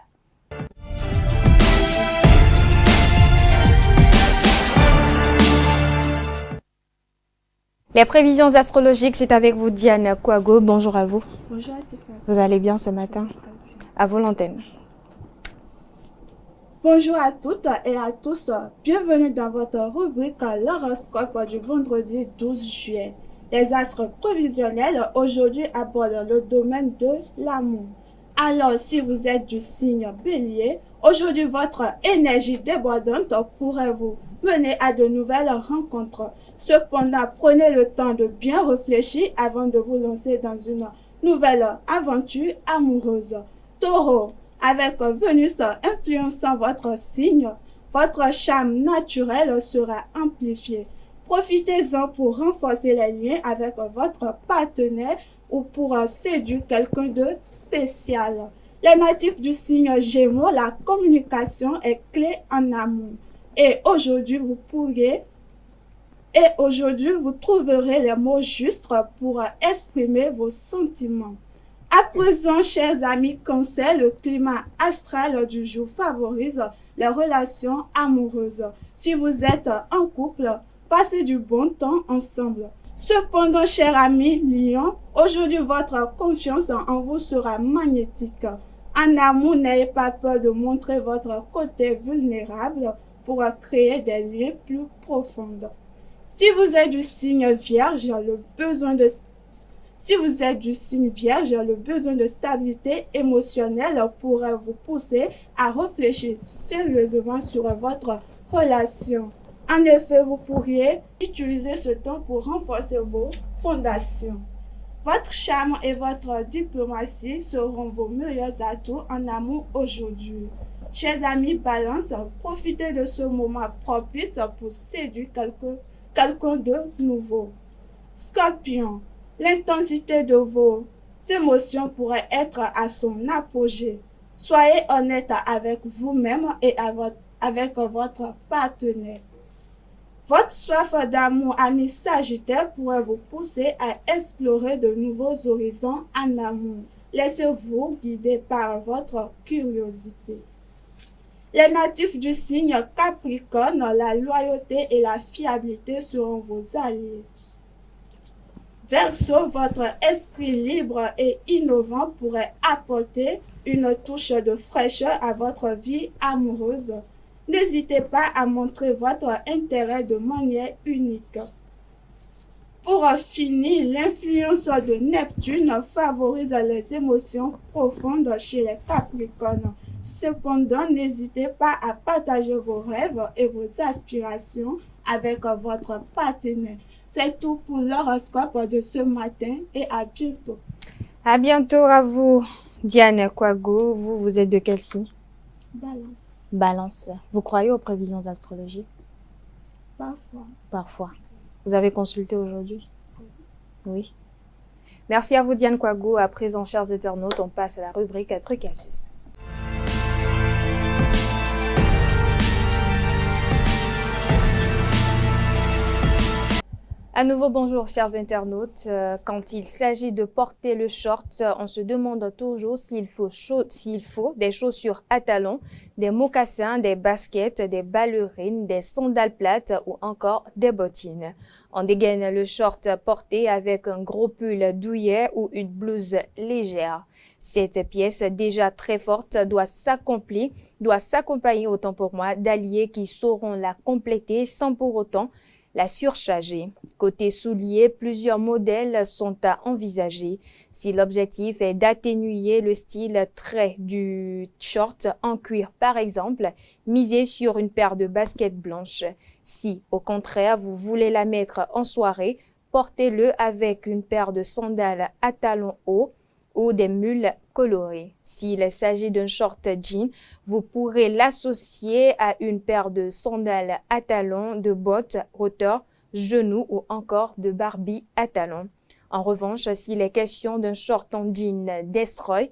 Les prévisions astrologiques, c'est avec vous, Diane Kouago. Bonjour à vous. Bonjour à tous. Vous allez bien ce matin? À vous l'antenne. Bonjour à toutes et à tous. Bienvenue dans votre rubrique l'horoscope du vendredi 12 juillet. Les astres prévisionnels aujourd'hui abordent le domaine de l'amour. Alors, si vous êtes du signe Bélier, aujourd'hui votre énergie débordante pourrait vous mener à de nouvelles rencontres. Cependant, prenez le temps de bien réfléchir avant de vous lancer dans une nouvelle aventure amoureuse. Taureau, avec Vénus influençant votre signe, votre charme naturel sera amplifié. Profitez-en pour renforcer les liens avec votre partenaire ou pour séduire quelqu'un de spécial. Les natifs du signe Gémeaux, la communication est clé en amour. Et aujourd'hui, vous trouverez les mots justes pour exprimer vos sentiments. À présent, chers amis Cancer, le climat astral du jour favorise les relations amoureuses. Si vous êtes en couple, passez du bon temps ensemble. Cependant, chers amis Lion, aujourd'hui votre confiance en vous sera magnétique. En amour, n'ayez pas peur de montrer votre côté vulnérable pour créer des liens plus profonds. Si vous êtes du signe Vierge, le besoin de stabilité émotionnelle pourrait vous pousser à réfléchir sérieusement sur votre relation. En effet, vous pourriez utiliser ce temps pour renforcer vos fondations. Votre charme et votre diplomatie seront vos meilleurs atouts en amour aujourd'hui. Chers amis Balance, profitez de ce moment propice pour séduire quelqu'un de nouveau. Scorpion, l'intensité de vos émotions pourrait être à son apogée. Soyez honnête avec vous-même et avec votre partenaire. Votre soif d'amour, ami Sagittaire, pourrait vous pousser à explorer de nouveaux horizons en amour. Laissez-vous guider par votre curiosité. Les natifs du signe Capricorne, la loyauté et la fiabilité seront vos alliés. Verseau, votre esprit libre et innovant pourrait apporter une touche de fraîcheur à votre vie amoureuse. N'hésitez pas à montrer votre intérêt de manière unique. Pour finir, l'influence de Neptune favorise les émotions profondes chez les Capricornes. Cependant, n'hésitez pas à partager vos rêves et vos aspirations avec votre partenaire. C'est tout pour l'horoscope de ce matin et à bientôt. À bientôt à vous, Diane Kwago. Vous êtes de quel signe? Balance. Balance. Vous croyez aux prévisions astrologiques? Parfois. Parfois. Vous avez consulté aujourd'hui? Oui. Merci à vous, Diane Kwago. À présent, chers internautes, on passe à la rubrique Trucs et astuces. À nouveau, bonjour chers internautes. Quand il s'agit de porter le short, on se demande toujours s'il faut des chaussures à talons, des mocassins, des baskets, des ballerines, des sandales plates ou encore des bottines. On dégaine le short porté avec un gros pull douillet ou une blouse légère. Cette pièce déjà très forte doit s'accompagner autant pour moi d'alliés qui sauront la compléter sans pour autant la surcharger. Côté souliers, plusieurs modèles sont à envisager. Si l'objectif est d'atténuer le style trait du short en cuir par exemple, misez sur une paire de baskets blanches. Si, au contraire, vous voulez la mettre en soirée, portez-le avec une paire de sandales à talons hauts ou des mules colorées. S'il s'agit d'un short jean, vous pourrez l'associer à une paire de sandales à talons, de bottes, hauteur, genoux ou encore de Barbie à talons. En revanche, s'il est question d'un short en jean destroy,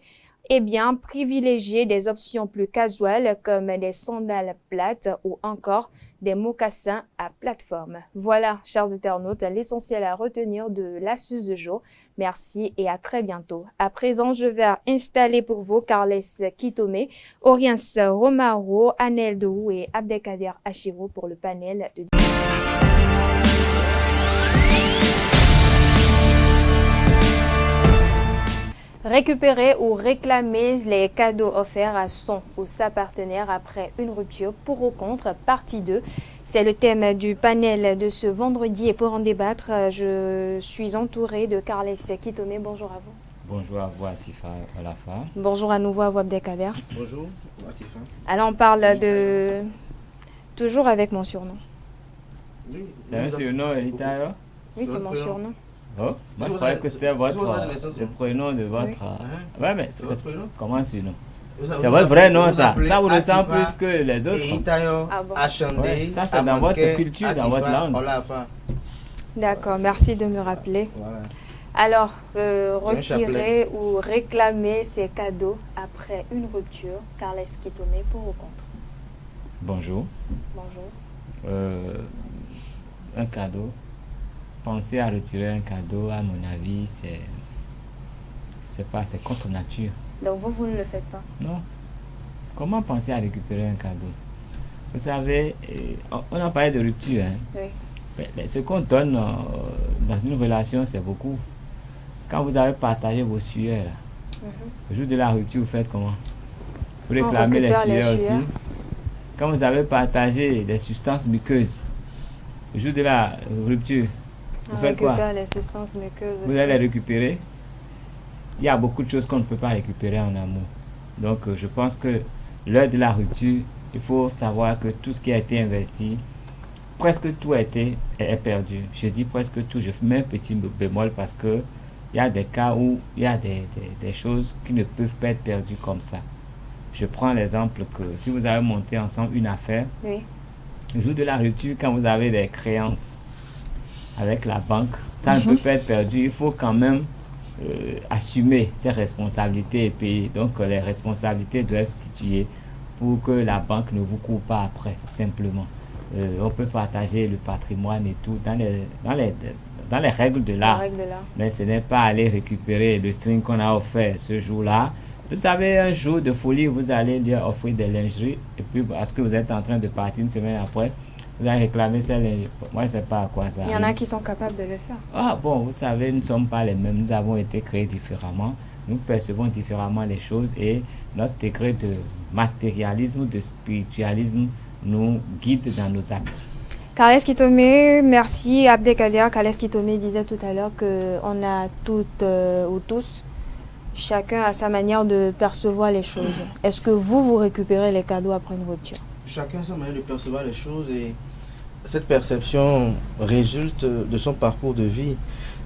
eh bien, privilégiez des options plus casuales comme des sandales plates ou encore des mocassins à plateforme. Voilà, chers internautes, l'essentiel à retenir de l'astuce du jour. Merci et à très bientôt. À présent, je vais installer pour vous Carles Kitome, Oriens Romaro, Anel Dohou et Abdelkader Achiro pour le panel de... Récupérer ou réclamer les cadeaux offerts à son ou sa partenaire après une rupture, pour ou contre, partie 2. C'est le thème du panel de ce vendredi et pour en débattre, je suis entourée de Carles Kitome. Bonjour à vous. Bonjour à vous, Atifa Olafa. Bonjour à nouveau à vous, Abdelkader. Bonjour, Atifa. Alors on parle de... Toujours avec mon surnom. Oui, c'est un surnom, Elitayo? Oui, c'est mon surnom. Oh, moi je croyais que c'était le prénom de votre... Oui. Ouais, mais comment un surnom? C'est votre vrai nom, ça. Ça vous ressemble plus que les autres. Ouais, ça, c'est dans votre culture, dans votre langue. D'accord, merci de me rappeler. Voilà. Alors, retirer ou réclamer ces cadeaux après une rupture, Carles Kitome, pour ou contre? Bonjour. Bonjour. Un cadeau. Penser à retirer un cadeau, à mon avis, c'est contre nature. Donc vous ne le faites pas? Non. Comment penser à récupérer un cadeau? Vous savez, on a parlé de rupture. Hein? Oui. Mais ce qu'on donne dans une relation, c'est beaucoup. Quand vous avez partagé vos sueurs, le jour de la rupture, vous faites comment? Vous réclamez les sueurs aussi. Quand vous avez partagé des substances muqueuses, le jour de la rupture, vous faites quoi? Les substances muqueuses vous allez les récupérer. Il y a beaucoup de choses qu'on ne peut pas récupérer en amour. Donc je pense que l'heure de la rupture, il faut savoir que tout ce qui a été investi, presque tout est perdu. Je dis presque tout, je mets un petit bémol parce que il y a des cas où il y a des choses qui ne peuvent pas être perdues comme ça. Je prends l'exemple que si vous avez monté ensemble une affaire, oui. Le jour de la rupture, quand vous avez des créances avec la banque, ça ne peut pas être perdu. Il faut quand même assumer ses responsabilités et payer. Donc les responsabilités doivent se situer pour que la banque ne vous coupe pas après, simplement. On peut partager le patrimoine et tout dans les règles de l'art. Mais ce n'est pas aller récupérer le string qu'on a offert ce jour-là. Vous savez, un jour de folie, vous allez lui offrir des lingeries et puis parce que vous êtes en train de partir une semaine après, vous allez réclamer ces lingeries. Moi, je ne sais pas à quoi ça arrive. Il y en a qui sont capables de le faire. Ah bon, vous savez, nous ne sommes pas les mêmes. Nous avons été créés différemment. Nous percevons différemment les choses et notre degré de matérialisme, de spiritualisme nous guide dans nos actes. Carles Kitomé, merci. Abdelkader Carles Kitomé disait tout à l'heure qu'on a toutes ou tous, chacun a sa manière de percevoir les choses. Est-ce que vous récupérez les cadeaux après une rupture? Chacun a sa manière de percevoir les choses et cette perception résulte de son parcours de vie.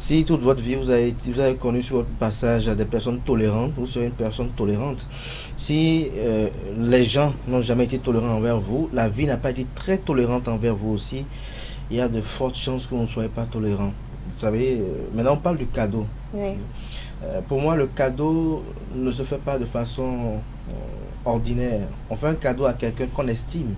Si toute votre vie, vous avez connu sur votre passage des personnes tolérantes, vous serez une personne tolérante. Si les gens n'ont jamais été tolérants envers vous, la vie n'a pas été très tolérante envers vous aussi, il y a de fortes chances que vous ne soyez pas tolérant. Vous savez, maintenant on parle du cadeau. Oui. Pour moi, le cadeau ne se fait pas de façon ordinaire. On fait un cadeau à quelqu'un qu'on estime.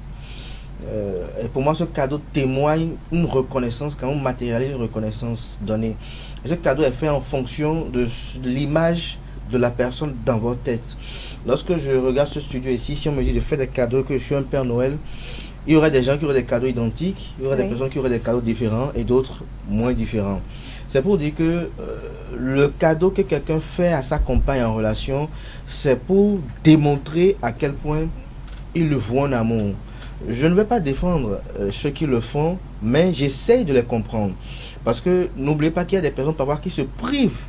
Et pour moi, ce cadeau témoigne une reconnaissance, quand on matérialise une reconnaissance donnée. Et ce cadeau est fait en fonction de l'image de la personne dans votre tête. Lorsque je regarde ce studio ici, si on me dit de faire des cadeaux, que je suis un Père Noël, il y aurait des gens qui auraient des cadeaux identiques, il y aurait des personnes qui auraient des cadeaux différents et d'autres moins différents. C'est pour dire que le cadeau que quelqu'un fait à sa compagne en relation, c'est pour démontrer à quel point il le voit en amour. Je ne vais pas défendre ceux qui le font, mais j'essaye de les comprendre. Parce que n'oubliez pas qu'il y a des personnes parfois qui se privent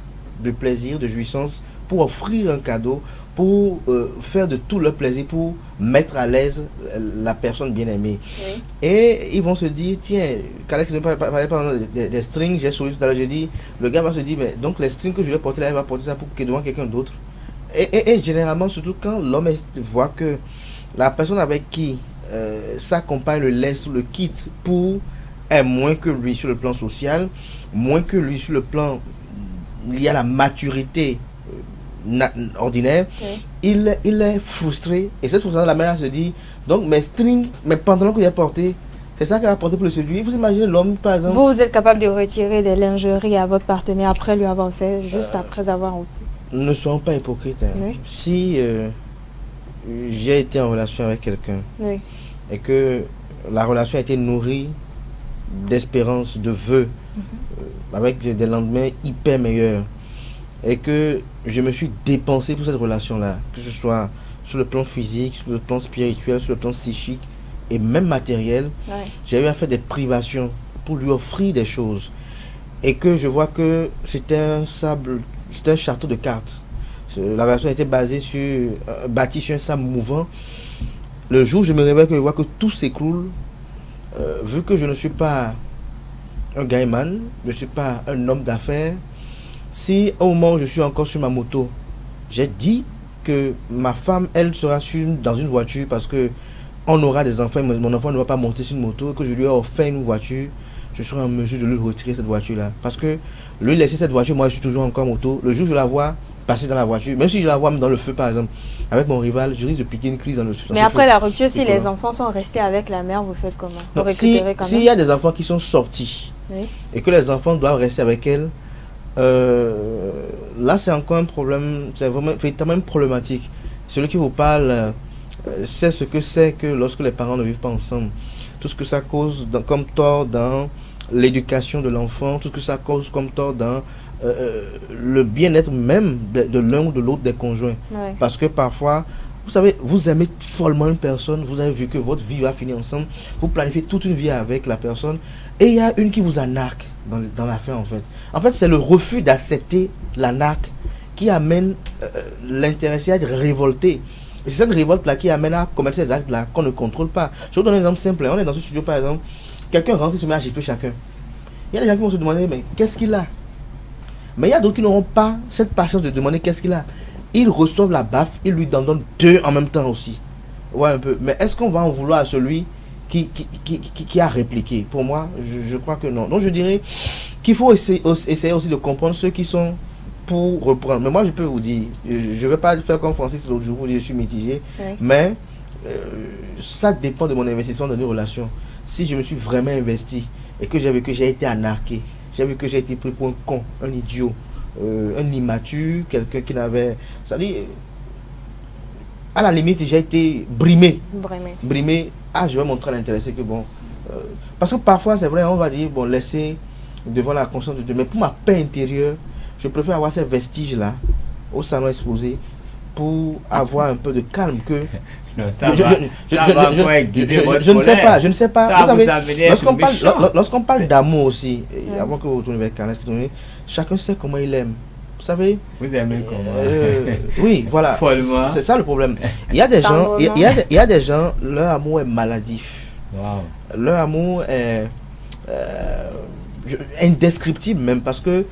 de plaisir, de jouissance, pour offrir un cadeau, pour faire de tout leur plaisir, pour mettre à l'aise la personne bien aimée. Oui. Et ils vont se dire, tiens, quand je parlais des strings, j'ai souri tout à l'heure, j'ai dit, le gars va se dire, mais donc les strings que je vais porter là, il va porter ça pour devant quelqu'un d'autre. Et généralement, surtout quand l'homme voit que la personne avec qui sa compagne le laisse ou le quitte pour être moins que lui sur le plan social, moins que lui sur le plan lié à la maturité ordinaire, oui. il est frustré et cette frustration la mère se dit donc mes strings, mes pantalons que j'ai portés, c'est ça qu'elle a porté pour le séduire. Vous imaginez l'homme par exemple. Vous êtes capable de retirer des lingeries à votre partenaire après lui avoir fait, juste après avoir rompu. Ne soyons pas hypocrites. Hein. Oui. Si j'ai été en relation avec quelqu'un oui. et que la relation a été nourrie d'espérance, de vœux, avec des lendemains hyper meilleurs, et que je me suis dépensé pour cette relation-là, que ce soit sur le plan physique, sur le plan spirituel, sur le plan psychique et même matériel, ouais. J'ai eu à faire des privations pour lui offrir des choses, et que je vois que c'était un château de cartes. La relation était bâtie sur un sable mouvant. Le jour où je me réveille, que je vois que tout s'écroule, vu que je ne suis pas un guyman, je ne suis pas un homme d'affaires, si au moment où je suis encore sur ma moto, j'ai dit que ma femme, elle sera dans une voiture parce que on aura des enfants, mon enfant ne va pas monter sur une moto, que je lui ai offert une voiture, je serai en mesure de lui retirer cette voiture-là. Parce que lui laisser cette voiture, moi je suis toujours encore en moto. Le jour où je la vois passer dans la voiture, même si je la vois dans le feu par exemple, avec mon rival, je risque de piquer une crise dans le feu. Mais après la rupture, si les enfants sont restés avec la mère, vous faites comment? Vous récupérez quand même? S'il y a des enfants qui sont sortis oui. et que les enfants doivent rester avec elle, là c'est encore un problème, c'est vraiment véritablement problématique. Celui qui vous parle sait ce que c'est que lorsque les parents ne vivent pas ensemble, tout ce que ça cause comme tort dans l'éducation de l'enfant, tout ce que ça cause comme tort dans le bien-être même de l'un ou de l'autre des conjoints. Ouais. Parce que parfois, vous savez, vous aimez follement une personne, vous avez vu que votre vie va finir ensemble, vous planifiez toute une vie avec la personne, et il y a une qui vous anarque dans l'affaire en fait. En fait, c'est le refus d'accepter l'anarque qui amène l'intéressé à être révolté. Et c'est cette révolte-là qui amène à commettre ces actes-là qu'on ne contrôle pas. Je vous donne un exemple simple. On est dans ce studio par exemple, quelqu'un rentre et se met à gifler chacun. Il y a des gens qui vont se demander, mais qu'est-ce qu'il a? Mais il y a d'autres qui n'auront pas cette patience de demander qu'est-ce qu'il a. Ils reçoivent la baffe, ils lui en donnent 2 en même temps aussi. Ouais, un peu. Mais est-ce qu'on va en vouloir à celui qui a répliqué? Pour moi, je crois que non. Donc je dirais qu'il faut essayer aussi de comprendre ceux qui sont pour reprendre. Mais moi, je peux vous dire, je ne vais pas faire comme Francis l'autre jour où je suis mitigé, mais ça dépend de mon investissement dans une relation. Si je me suis vraiment investi et que j'ai vu que j'ai été anarqué, j'ai vu que j'ai été pris pour un con, un idiot, un immature, quelqu'un qui n'avait... C'est-à-dire, à la limite, j'ai été brimé. Ah, je vais montrer à l'intéressé que bon... parce que parfois, c'est vrai, on va dire, bon, laisser devant la conscience de Dieu. Mais pour ma paix intérieure, je préfère avoir ces vestiges-là au salon exposé pour avoir un peu de calme que... Non, je ne sais pas. Vous savez, lorsqu'on parle d'amour aussi, avant que vous tourniez vers Canès, chacun sait comment il aime. Vous savez, vous aimez comment oui, voilà. C'est ça le problème. Il y a des gens, il y a des gens, leur amour est maladif. Wow. Leur amour est indescriptible même, parce que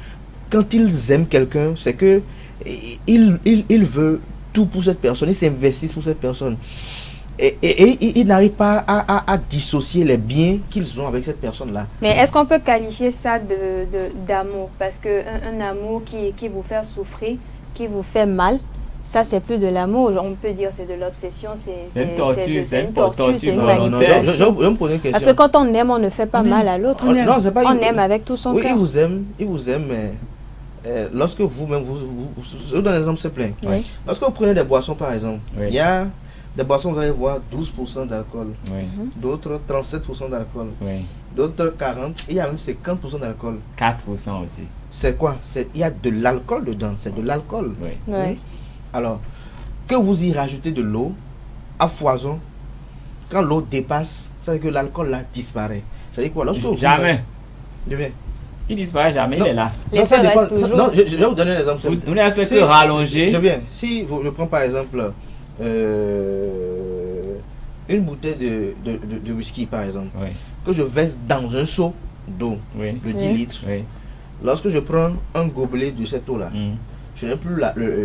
quand ils aiment quelqu'un, c'est que il veut tout pour cette personne, ils s'investissent pour cette personne. Et ils n'arrivent pas à dissocier les biens qu'ils ont avec cette personne-là. Mais est-ce qu'on peut qualifier ça d'amour? Parce qu'un amour qui vous fait souffrir, qui vous fait mal, ça, c'est plus de l'amour. On peut dire c'est de l'obsession, c'est une torture, c'est une manipulation. Je me pose une question. Parce que quand on aime, on ne fait pas mal à l'autre. On aime avec tout son cœur. Il vous aime, mais lorsque vous-même, je vous donne un exemple simple. Oui. Lorsque vous prenez des boissons, par exemple, il y a des boissons, vous allez voir 12% d'alcool, d'autres 37% d'alcool, d'autres 40%, et il y a même 50% d'alcool. 4% aussi. C'est quoi? Il y a de l'alcool dedans, c'est de l'alcool. Oui. Alors, que vous y rajoutez de l'eau à foison, quand l'eau dépasse, ça veut dire que l'alcool là disparaît. Ça veut dire quoi? Jamais. Il disparaît jamais, il est là. Non, je vais vous donner un exemple. Vous n'avez fait que rallonger. Je viens. Si je prends par exemple une bouteille de whisky, par exemple, que je verse dans un seau d'eau de 10 litres, lorsque je prends un gobelet de cette eau-là, je n'ai plus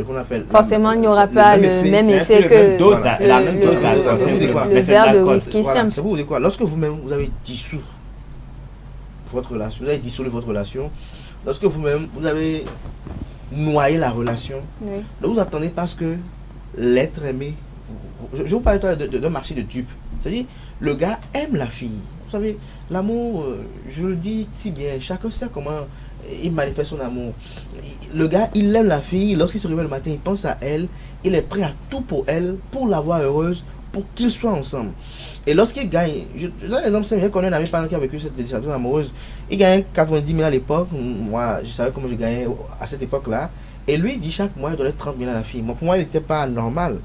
qu'on appelle... Forcément, il n'y aura pas le même effet que la même dose d'alcool. Le verre de whisky simple. Ça vous dit quoi? Lorsque vous-même, vous avez dissous votre relation, vous avez dissolu votre relation, lorsque vous-même, vous avez noyé la relation, ne vous attendez pas à ce que l'être aimé... Je vous parlais d'un marché de dupes. C'est-à-dire, le gars aime la fille. Vous savez, l'amour, je le dis si bien, chacun sait comment il manifeste son amour. Le gars, il aime la fille, lorsqu'il se réveille le matin, il pense à elle, il est prêt à tout pour elle, pour la voir heureuse, pour qu'ils soient ensemble. Et lorsqu'il gagne, je donne un exemple simple, j'ai connu un ami pendant qui a vécu cette déception amoureuse, il gagnait 90 000 à l'époque, moi je savais comment je gagnais à cette époque-là, et lui il dit chaque mois il donnait 30 000 à la fille. Moi, pour moi il n'était pas normal.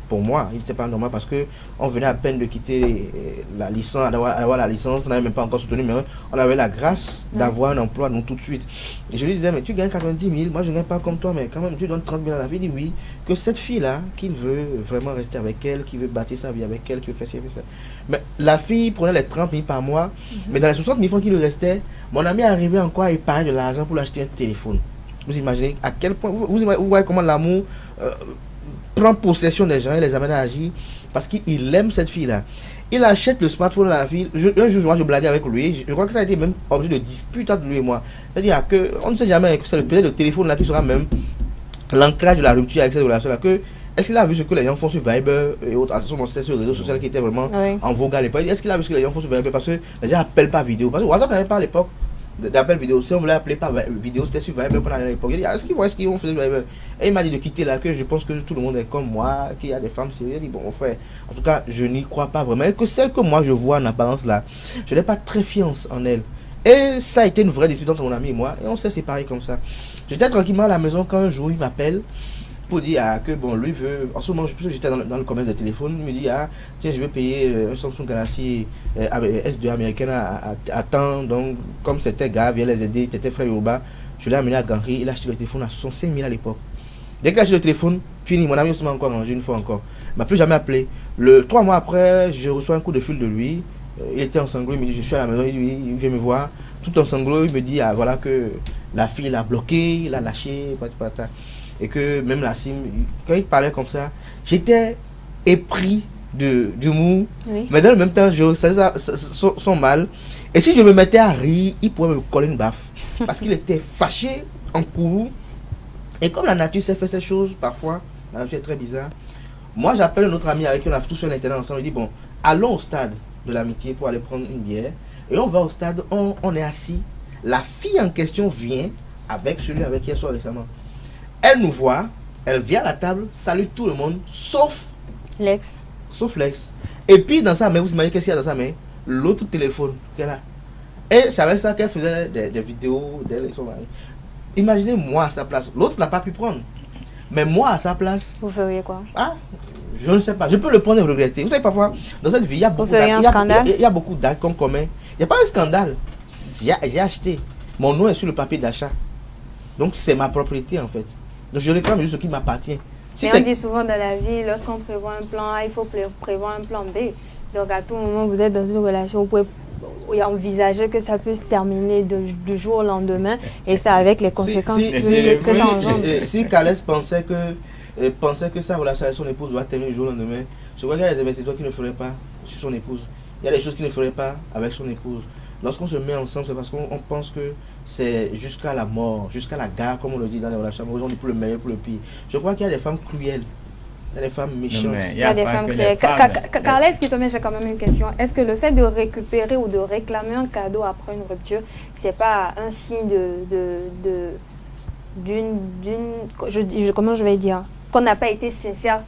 Pour moi, il n'était pas normal parce que on venait à peine de quitter la licence, d'avoir la licence, on n'avait même pas encore soutenu, mais on avait la grâce d'avoir un emploi donc tout de suite. Et je lui disais, mais tu gagnes 90 000, moi je ne gagne pas comme toi, mais quand même tu donnes 30 000 à la vie. Il dit oui, que cette fille-là, qu'il veut vraiment rester avec elle, qu'il veut bâtir sa vie avec elle, qu'il veut faire ci, faire ça. Mais la fille prenait les 30 000 par mois, mais dans les 60 000 francs qui lui restaient, mon ami arrivait encore à épargner de l'argent pour l'acheter un téléphone. Vous imaginez à quel point, vous voyez comment l'amour prend possession des gens et les amène à agir parce qu'il aime cette fille-là. Il achète le smartphone de la fille. Un jour, je blaguais avec lui. Je crois que ça a été même objet de dispute entre lui et moi. C'est-à-dire qu'on ne sait jamais que c'est peut-être le téléphone là qui sera même l'ancrage de la rupture avec cette relation-là. Est-ce qu'il a vu ce que les gens font sur Viber et autres? C'était sur les réseaux sociaux qui étaient vraiment en vogue à l'époque. Est-ce qu'il a vu ce que les gens font sur Viber? Parce que les gens n'appellent pas vidéo. Parce que WhatsApp n'avait pas à l'époque d'appel vidéo. Si on voulait appeler par vidéo, c'était sur Viber pendant l'époque. Il dit, est-ce qu'ils voient ce qu'ils vont faire sur Viber? Et il m'a dit de quitter là, que je pense que tout le monde est comme moi, qu'il y a des femmes sérieuses. Il dit, bon, mon frère, en tout cas, je n'y crois pas vraiment. Et que celle que moi je vois en apparence là, je n'ai pas très fiance en elle. Et ça a été une vraie dispute entre mon ami et moi. Et on s'est séparés comme ça. J'étais tranquillement à la maison quand un jour il m'appelle pour dire que bon, lui veut. En ce moment, je pense que j'étais dans le commerce de téléphone. Il me dit, tiens, je vais payer un Samsung Galaxy S2 américaine à temps. Donc, comme c'était gars, viens les aider, c'était frère Yoruba. Je l'ai amené à Ganri. Il a acheté le téléphone à 65 000 à l'époque. Dès qu'il a acheté le téléphone, fini. Mon ami aussi m'a encore rangé une fois encore. Il m'a plus jamais appelé. 3 mois après, je reçois un coup de fil de lui. Il était en sanglot. Il me dit, je suis à la maison. Il vient me voir. Tout en sanglot. Il me dit, voilà que la fille l'a bloqué, l'a lâché, et que même la sim, quand il parlait comme ça, j'étais épris d'humour, mais dans le même temps, je savais son mal. Et si je me mettais à rire, il pourrait me coller une baffe. Parce qu'il était fâché en courroux. Et comme la nature sait faire ces choses, parfois, la nature est très bizarre. Moi, j'appelle un autre ami avec qui on a tous fait un internet ensemble. Il dit, bon, allons au stade de l'amitié pour aller prendre une bière. Et on va au stade, on est assis. La fille en question vient avec celui avec qui elle soit récemment. Elle nous voit, elle vient à la table, salue tout le monde, sauf Lex. Et puis dans sa main, vous imaginez qu'est-ce qu'il y a dans sa main? L'autre téléphone qu'elle a. Et c'est avec ça qu'elle faisait des vidéos d'elle et son mari. Imaginez moi à sa place. L'autre n'a pas pu prendre. Mais moi à sa place. Vous feriez quoi? Je ne sais pas. Je peux le prendre et regretter. Vous savez, parfois, dans cette vie, il y a beaucoup d'actes qu'on commet. Il n'y a pas un scandale. J'ai acheté. Mon nom est sur le papier d'achat. Donc c'est ma propriété en fait. Donc je réclame juste ce qui m'appartient. On dit souvent dans la vie, lorsqu'on prévoit un plan A, il faut prévoir un plan B. Donc à tout moment, vous êtes dans une relation, vous pouvez envisager que ça puisse se terminer du jour au lendemain, et ça avec les conséquences que ça engendre. Si Carles pensait que sa relation avec son épouse doit terminer du jour au lendemain, je crois qu'il y a des investisseurs qui ne feraient pas sur son épouse. Il y a des choses qu'il ne ferait pas avec son épouse. Lorsqu'on se met ensemble, c'est parce qu'on pense que c'est jusqu'à la mort, jusqu'à la gare, comme on le dit dans les relations. On dit pour le meilleur, pour le pire. Je crois qu'il y a des femmes cruelles. Il y a des femmes méchantes. Il y a des femmes cruelles. Carles, j'ai quand même une question. Est-ce que le fait de récupérer ou de réclamer un cadeau après une rupture, c'est pas un signe comment je vais dire, qu'on n'a pas été sincère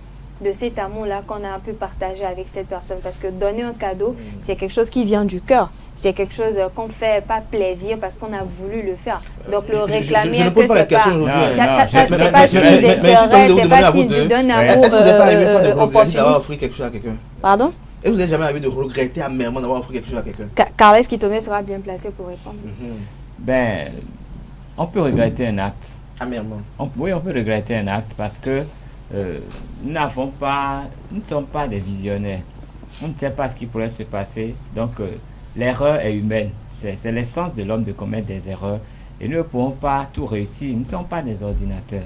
de cet amour-là qu'on a pu partager avec cette personne? Parce que donner un cadeau, c'est quelque chose qui vient du cœur. C'est quelque chose qu'on fait pas plaisir parce qu'on a voulu le faire. Donc le réclamer, est-ce que c'est pas signe d'intérêt, c'est pas signe d'un amour opportuniste? Quelque chose à quelqu'un. Pardon? Et vous n'avez jamais envie de regretter amèrement d'avoir offert quelque chose à quelqu'un? Carles Kitome sera bien placé pour répondre. On peut regretter un acte. Amèrement. Oui, on peut regretter un acte parce que nous ne sommes pas des visionnaires. On ne sait pas ce qui pourrait se passer. Donc, l'erreur est humaine. C'est l'essence de l'homme de commettre des erreurs. Et nous ne pouvons pas tout réussir. Nous ne sommes pas des ordinateurs.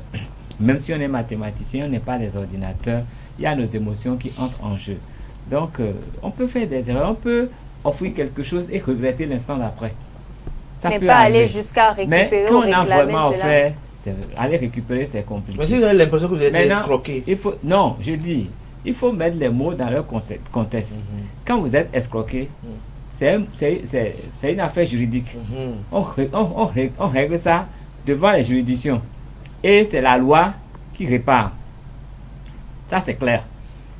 Même si on est mathématicien, on n'est pas des ordinateurs. Il y a nos émotions qui entrent en jeu. Donc, on peut faire des erreurs. On peut offrir quelque chose et regretter l'instant d'après. Ça mais peut pas arriver. Aller jusqu'à récupérer. Mais quand on a vraiment offert, aller récupérer, c'est compliqué. Mais si vous avez l'impression que vous êtes escroqué. Non, je dis, il faut mettre les mots dans leur contexte. Quand vous êtes escroqué, c'est une affaire juridique. On règle ça devant les juridictions. Et c'est la loi qui répare. Ça, c'est clair.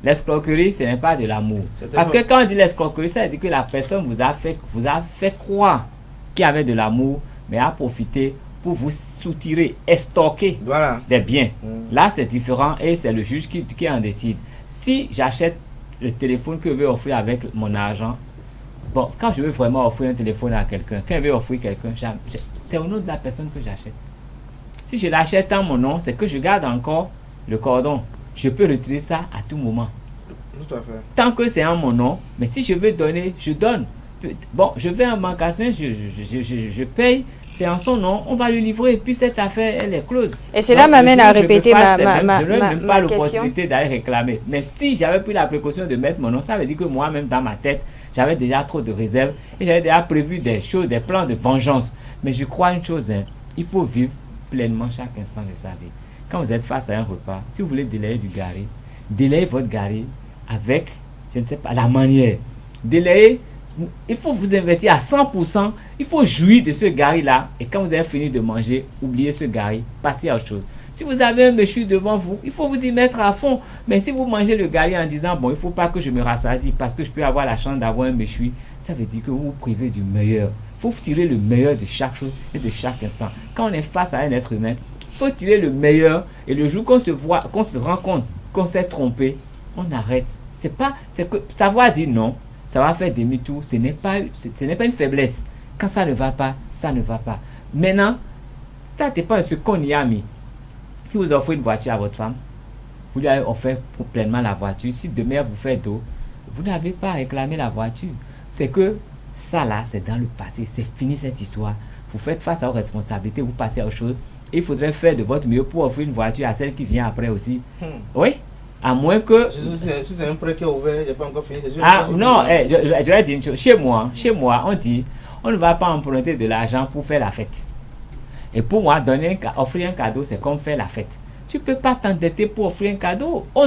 L'escroquerie, ce n'est pas de l'amour. Parce que quand on dit l'escroquerie, ça veut dire que la personne vous a fait croire qu'il y avait de l'amour, mais a profité pour vous soutirer, estorquer des biens. Là, c'est différent et c'est le juge qui en décide. Si j'achète le téléphone que je veux offrir avec mon argent, bon, quand je veux vraiment offrir un téléphone à quelqu'un, quand je veux offrir quelqu'un, c'est au nom de la personne que j'achète. Si je l'achète en mon nom, c'est que je garde encore le cordon. Je peux retirer ça à tout moment. Tout à fait. Tant que c'est en mon nom, mais si je veux donner, je donne. Bon, je vais en magasin, je paye, c'est en son nom, on va lui livrer et puis cette affaire, elle est close. Et cela m'amène à répéter ma je n'ai même pas l'opportunité d'aller réclamer. Mais si j'avais pris la précaution de mettre mon nom, ça veut dire que moi-même dans ma tête, j'avais déjà trop de réserves et j'avais déjà prévu des choses, des plans de vengeance. Mais je crois une chose, il faut vivre pleinement chaque instant de sa vie. Quand vous êtes face à un repas, si vous voulez délayer du gari, délayez votre gari avec, je ne sais pas, la manière. Délayez. Il faut vous investir à 100%, il faut jouir de ce gari-là. Et quand vous avez fini de manger, oubliez ce gari, passez à autre chose. Si vous avez un méchoui devant vous, il faut vous y mettre à fond. Mais si vous mangez le gari en disant, bon, il ne faut pas que je me rassasie parce que je peux avoir la chance d'avoir un méchoui, ça veut dire que vous vous privez du meilleur. Il faut tirer le meilleur de chaque chose et de chaque instant. Quand on est face à un être humain, il faut tirer le meilleur. Et le jour qu'on se rend compte qu'on s'est trompé, on arrête. C'est que savoir dire non, ça va faire demi-tour, ce n'est pas une faiblesse. Quand ça ne va pas, ça ne va pas. Maintenant, ça dépend de ce qu'on y a mis. Si vous offrez une voiture à votre femme, vous lui avez offert pleinement la voiture. Si demain vous faites d'eau, vous n'avez pas réclamé la voiture. C'est que ça là, c'est dans le passé, c'est fini cette histoire. vous faites face à vos responsabilités, vous passez à autre chose. Il faudrait faire de votre mieux pour offrir une voiture à celle qui vient après aussi. Oui, à moins que... Si c'est un prêt qui est ouvert, il n'est pas encore fini, c'est sûr. Ah non, je vais dire une chose. Chez moi, on dit, on ne va pas emprunter de l'argent pour faire la fête. Et pour moi, offrir un cadeau, c'est comme faire la fête. Tu ne peux pas t'endetter pour offrir un cadeau. On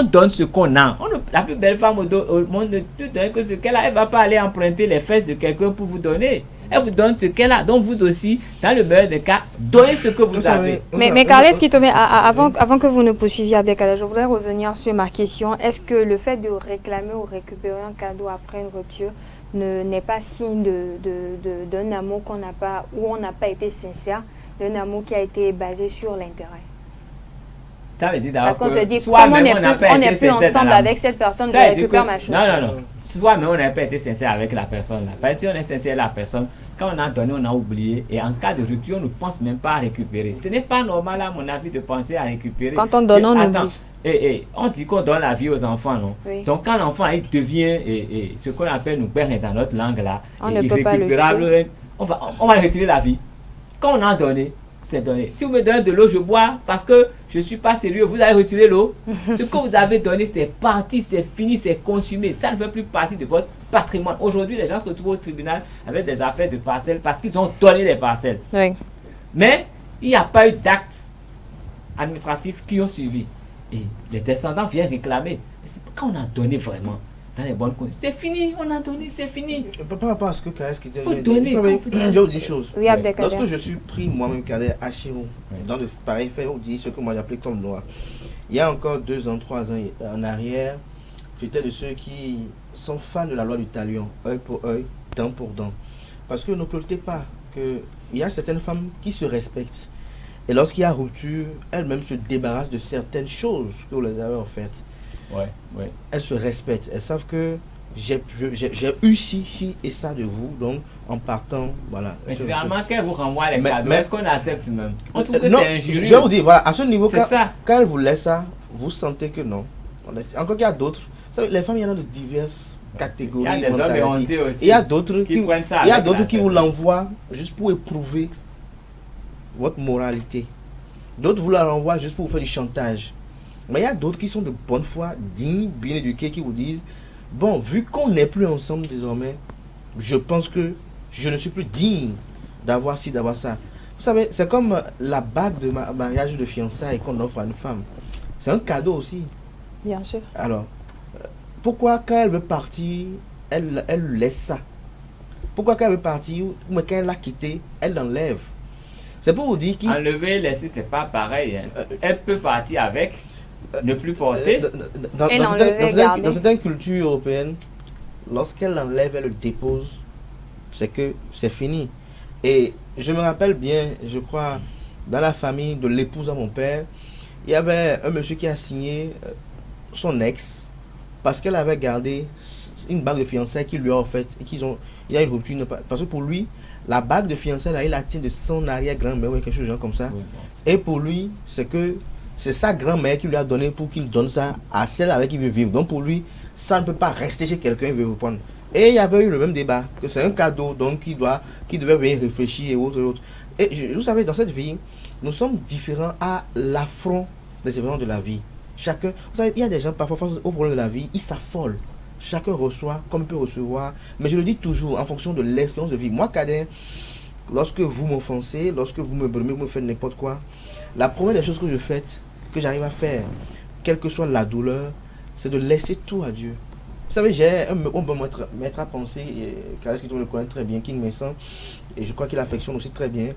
donne ce qu'on a. La plus belle femme au monde ne te donne que ce qu'elle a. Elle ne va pas aller emprunter les fesses de quelqu'un pour vous donner. Elle vous donne ce qu'elle a. Donc vous aussi, dans le meilleur des cas, donnez ce que vous avez. Mais Carles Kitome, avant que vous ne poursuiviez Abdelkader, je voudrais revenir sur ma question. Est-ce que le fait de réclamer ou récupérer un cadeau après une rupture n'est pas signe d'un amour qu'on n'a pas, où on n'a pas été sincère, d'un amour qui a été basé sur l'intérêt? Parce qu'on se dit, comme on n'est plus ensemble avec cette personne, je récupère ma chose. Non. Soit mais on n'a pas été sincère avec la personne. Parce que si on est sincère avec la personne, quand on a donné, on a oublié. Et en cas de rupture, on ne pense même pas à récupérer. Ce n'est pas normal, à mon avis, de penser à récupérer. Quand on donne, on oublie. On dit qu'on donne la vie aux enfants, non? Oui. Donc quand l'enfant il devient ce qu'on appelle nous perd dans notre langue là, on ne peut pas le tuer. On va retirer la vie. Quand on a donné, c'est donné. Si vous me donnez de l'eau, je bois parce que je ne suis pas sérieux, vous allez retirer l'eau. Ce que vous avez donné, c'est parti, c'est fini, c'est consumé. Ça ne fait plus partie de votre patrimoine. Aujourd'hui, les gens se retrouvent au tribunal avec des affaires de parcelles parce qu'ils ont donné les parcelles. Oui. Mais il n'y a pas eu d'actes administratifs qui ont suivi. Et les descendants viennent réclamer. C'est quand on a donné vraiment dans les bonnes conditions. C'est fini, on a donné, c'est fini. Par rapport à ce que Carles qui dit, faut donner. Je vous dis une chose. Oui, lorsque je suis pris moi-même Carles à Chiro, dans de pareils faits, on dit ce que moi j'appelais comme noir. Il y a encore 2 ans, 3 ans en arrière, j'étais de ceux qui sont fans de la loi du talion, œil pour œil, dent pour dent. Parce que ne n'occultez pas qu'il y a certaines femmes qui se respectent. Et lorsqu'il y a rupture, elles-mêmes se débarrassent de certaines choses que vous les avez en fait. Ouais. Elles se respectent. Elles savent que j'ai eu ci et ça de vous, donc en partant, voilà. Mais généralement, quand vous renvoie les cadeaux, est-ce qu'on accepte même? On trouve que non, c'est injurieux. Je vais vous dire, voilà, à ce niveau, quand elles vous laissent ça, vous sentez que non. Encore qu'il y a d'autres. Les femmes, il y en a de diverses catégories. Il y a des hommes éhontés aussi. Il y a d'autres qui vous l'envoient juste pour éprouver votre moralité. D'autres vous la renvoient juste pour vous faire du chantage. Mais il y a d'autres qui sont de bonne foi, dignes, bien éduqués, qui vous disent bon, vu qu'on n'est plus ensemble désormais, je pense que je ne suis plus digne d'avoir ci, d'avoir ça. Vous savez, c'est comme la bague de mariage de fiançailles qu'on offre à une femme. C'est un cadeau aussi. Bien sûr. Alors, pourquoi quand elle veut partir, elle laisse ça? Pourquoi quand elle veut partir, mais quand elle l'a quitté, elle l'enlève? C'est pour vous dire enlever, laisser, c'est pas pareil. Hein. Elle peut partir avec, ne plus porter. Dans certaines cultures européennes, lorsqu'elle l'enlève, elle le dépose, c'est que c'est fini. Et je me rappelle bien, je crois, dans la famille de l'épouse à mon père, il y avait un monsieur qui a signé son ex parce qu'elle avait gardé une bague de fiançailles qu'il lui a offerte et il y a une rupture. Parce que pour lui, la bague de fiançailles, là, il la tient de son arrière-grand-mère ou quelque chose genre comme ça. Oui, bon. Et pour lui, c'est sa grand-mère qui lui a donné pour qu'il donne ça à celle avec qui il veut vivre. Donc pour lui, ça ne peut pas rester chez quelqu'un qui veut vous prendre. Et il y avait eu le même débat, que c'est un cadeau, donc qui devait bien réfléchir et autres. Et vous savez, dans cette vie, nous sommes différents à l'affront des événements de la vie. Chacun, vous savez, il y a des gens parfois face au problème de la vie, ils s'affolent. Chacun reçoit comme il peut recevoir. Mais je le dis toujours en fonction de l'expérience de vie. Moi, Kader, lorsque vous m'offensez, lorsque vous me brûlez, vous me faites n'importe quoi, la première des choses que j'arrive à faire, quelle que soit la douleur, c'est de laisser tout à Dieu. Vous savez, j'ai un bon maître à penser, et Carles qui le connaît très bien, King Messan, et je crois qu'il affectionne aussi très bien,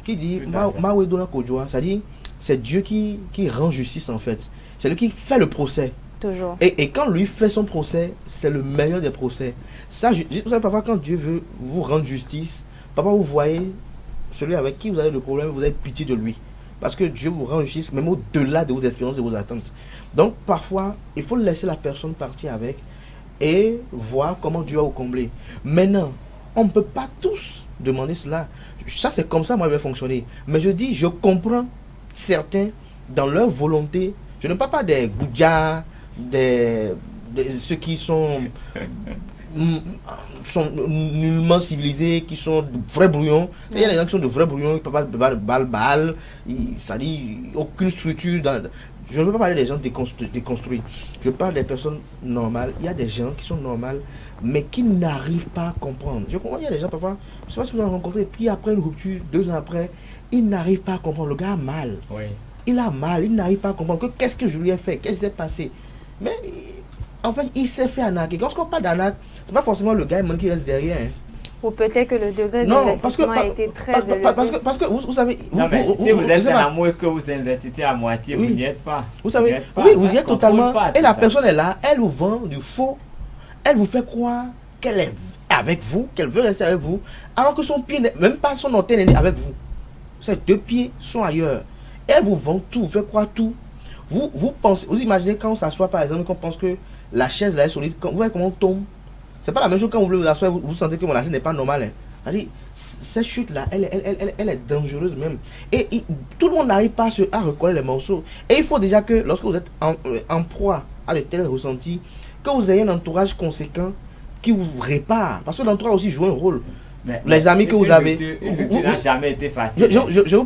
qui dit c'est-à-dire, c'est Dieu qui rend justice en fait. C'est lui qui fait le procès. Toujours. Et quand lui fait son procès, c'est le meilleur des procès. Ça, vous savez, parfois, quand Dieu veut vous rendre justice, parfois vous voyez celui avec qui vous avez le problème, vous avez pitié de lui. Parce que Dieu vous rend justice, même au-delà de vos espérances et vos attentes. Donc, parfois, il faut laisser la personne partir avec et voir comment Dieu va vous combler. Maintenant, on ne peut pas tous demander cela. Ça, c'est comme ça, moi, je vais fonctionner. Mais je dis, je comprends certains dans leur volonté. Je ne parle pas des goudjas, ceux qui sont sont nullement civilisés, qui sont de vrais brouillons. Il y a des gens qui sont de vrais brouillons, qui ne peuvent pas balle, ça dit aucune structure. Je ne veux pas parler des gens déconstruits. Je parle des personnes normales. Il y a des gens qui sont normales, mais qui n'arrivent pas à comprendre. Je comprends, il y a des gens parfois, je ne sais pas si vous avez rencontré, puis après une rupture, 2 ans après, ils n'arrivent pas à comprendre. Le gars a mal. Oui. Il a mal, il n'arrive pas à comprendre qu'est-ce que je lui ai fait, qu'est-ce qui s'est passé. Mais en fait, il s'est fait arnaquer. Quand on parle d'arnaque, ce n'est pas forcément le gars qui reste derrière. Ou peut-être que le degré d'investissement a été très élevé. Parce que vous savez... si vous êtes en amour et que vous investissez à moitié, vous n'y êtes pas. Vous savez, oui, vous y êtes totalement... Et la personne est là, elle vous vend du faux. Elle vous fait croire qu'elle est avec vous, qu'elle veut rester avec vous, alors que son pied, même pas son orteil n'est avec vous. Ses 2 pieds sont ailleurs. Elle vous vend tout, vous fait croire tout. Vous pensez, vous imaginez quand on s'assoit par exemple, qu'on pense que la chaise là est solide, vous voyez comment on tombe. C'est pas la même chose quand vous voulez vous asseoir, vous sentez que la chaise n'est pas normale. Hein. C'est-à-dire, cette chute là, elle est dangereuse même. Et tout le monde n'arrive pas à recoller les morceaux. Et il faut déjà que lorsque vous êtes en proie à de tels ressentis, que vous ayez un entourage conséquent qui vous répare. Parce que l'entourage aussi joue un rôle. Les amis que vous avez. Une rupture n'a jamais été facile.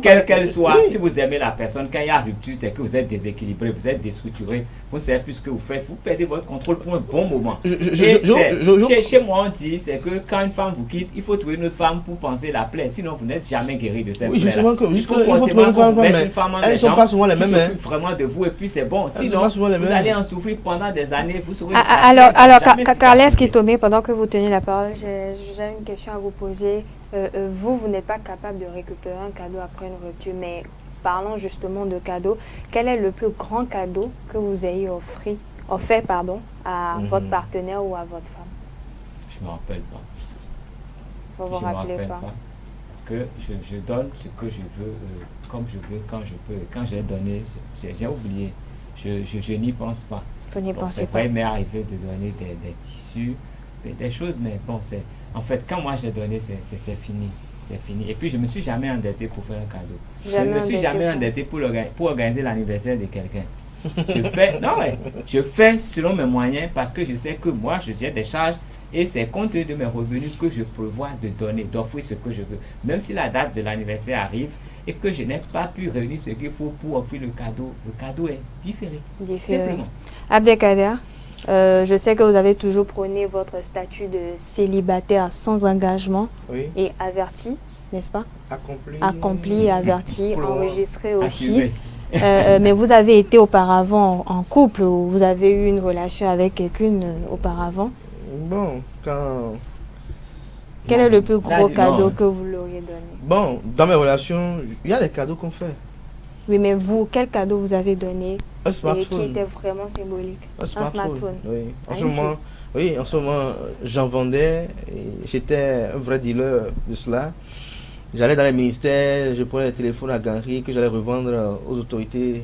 Quelle qu'elle soit, si vous aimez la personne, quand il y a rupture, c'est que vous êtes déséquilibré, vous êtes déstructuré, vous ne savez plus ce que vous faites, vous perdez votre contrôle pour un bon moment. Chez moi, on dit c'est que quand une femme vous quitte, il faut trouver une autre femme pour penser la plaie, sinon vous n'êtes jamais guéri de cette plaie. Il faut forcément mettre une femme en les gens qui s'occupe vraiment de vous, et puis c'est bon. Sinon, vous allez en souffrir pendant des années. Vous saurez. Alors, Carles Kitomé, pendant que vous tenez la parole, j'ai une question à vous poser. Vous n'êtes pas capable de récupérer un cadeau après une rupture, mais parlons justement de cadeaux. Quel est le plus grand cadeau que vous ayez offert à votre partenaire ou à votre femme? Je ne me rappelle pas. Vous ne vous rappelez pas? Parce que je donne ce que je veux, comme je veux, quand je peux. Quand j'ai donné, j'ai oublié. Je n'y pense pas. Vous n'y pensez pas? C'est vrai, il m'est arrivé de donner des tissus, des choses, mais bon, c'est... En fait, quand moi j'ai donné, c'est fini. C'est fini. Et puis, je ne me suis jamais endetté pour faire un cadeau. Je ne me suis jamais endetté pour organiser l'anniversaire de quelqu'un. Je fais selon mes moyens parce que je sais que moi, j'ai des charges et c'est compte tenu de mes revenus que je prévois de donner, d'offrir ce que je veux. Même si la date de l'anniversaire arrive et que je n'ai pas pu réunir ce qu'il faut pour offrir le cadeau est différé. Simplement. Abdelkader, je sais que vous avez toujours prôné votre statut de célibataire sans engagement et averti, n'est-ce pas? Accompli, averti, enregistré aussi. Mais vous avez été auparavant en couple ou vous avez eu une relation avec quelqu'un auparavant? Bon, Quel est le plus gros cadeau que vous l'auriez donné? Bon, dans mes relations, il y a des cadeaux qu'on fait. Oui, mais vous, quel cadeau vous avez donné et qui était vraiment symbolique? Un smartphone. Oui, en ce moment, j'en vendais. J'étais un vrai dealer de cela. J'allais dans les ministères, je prenais les téléphones à galerie que j'allais revendre aux autorités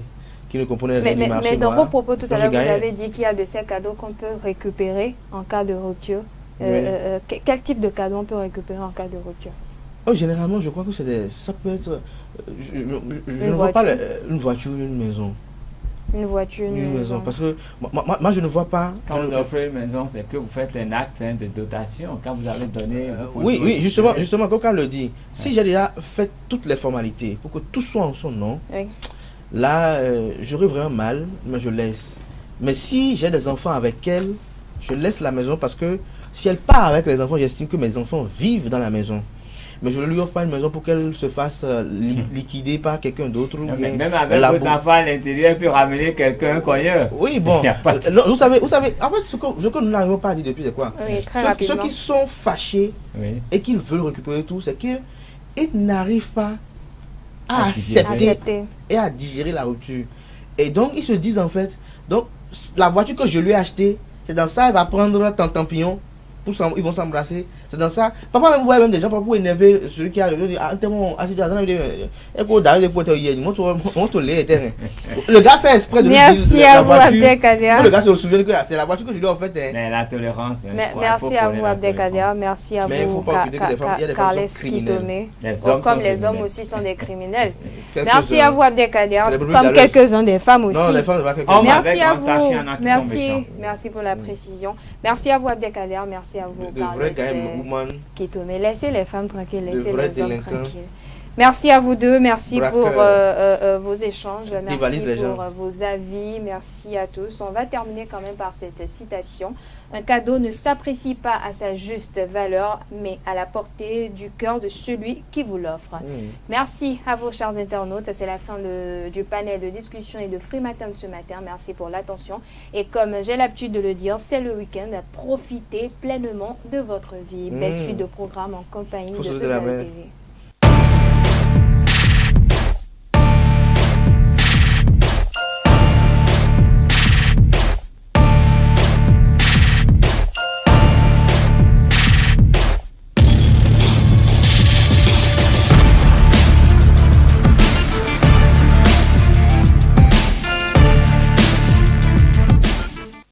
qui ne comprenaient rien du marché. Mais dans vos propos tout à l'heure, vous avez dit qu'il y a de ces cadeaux qu'on peut récupérer en cas de rupture. Quel type de cadeau on peut récupérer en cas de rupture? Généralement, je crois que ça peut être... Je ne vois pas une voiture, une maison. Une voiture, une maison. Parce que moi, je ne vois pas... Quand vous offrez une maison, c'est que vous faites un acte de dotation. Quand vous avez donné... Oui, justement, comme on le dit, si j'ai déjà fait toutes les formalités pour que tout soit en son nom, là, j'aurais vraiment mal, mais je laisse. Mais si j'ai des enfants avec elle, je laisse la maison parce que si elle part avec les enfants, j'estime que mes enfants vivent dans la maison. Mais je ne lui offre pas une maison pour qu'elle se fasse liquider par quelqu'un d'autre. Même avec vos enfants à l'intérieur, elle peut ramener quelqu'un cogneur. Oui, bon. Vous savez, en fait, ce que nous n'arrivons pas à dire depuis, c'est quoi? Ceux qui sont fâchés et qui veulent récupérer tout, c'est qu'ils n'arrivent pas à accepter et à digérer la rupture. Et donc, ils se disent en fait, donc, la voiture que je lui ai achetée, c'est dans ça, elle va prendre Tampillon. Ils vont s'embrasser, c'est dans ça. Parfois même vous voyez même des gens pour énerver celui qui arrive. Le gars fait exprès de merci à vous Abdelkader. Le gars se souvient que c'est la voiture que je lui ai offerte. Mais la tolérance. Merci à vous Abdelkader, merci à vous Carles Kitomé. Comme les hommes aussi sont des criminels. Merci à vous Abdelkader, comme quelques-uns des femmes aussi. Merci à vous. Merci pour la précision. Merci à vous Abdelkader, merci Merci à vous, de vrais gars Kito, mais laissez les femmes tranquilles, laissez les hommes tranquilles. Merci à vous deux, merci pour vos échanges, merci pour vos avis, merci à tous. On va terminer quand même par cette citation. Un cadeau ne s'apprécie pas à sa juste valeur, mais à la portée du cœur de celui qui vous l'offre. Merci à vous, chers internautes. C'est la fin du panel de discussion et de Free Matin de ce matin. Merci pour l'attention. Et comme j'ai l'habitude de le dire, c'est le week-end. Profitez pleinement de votre vie. Belle suite de programmes en compagnie de EZAE TV.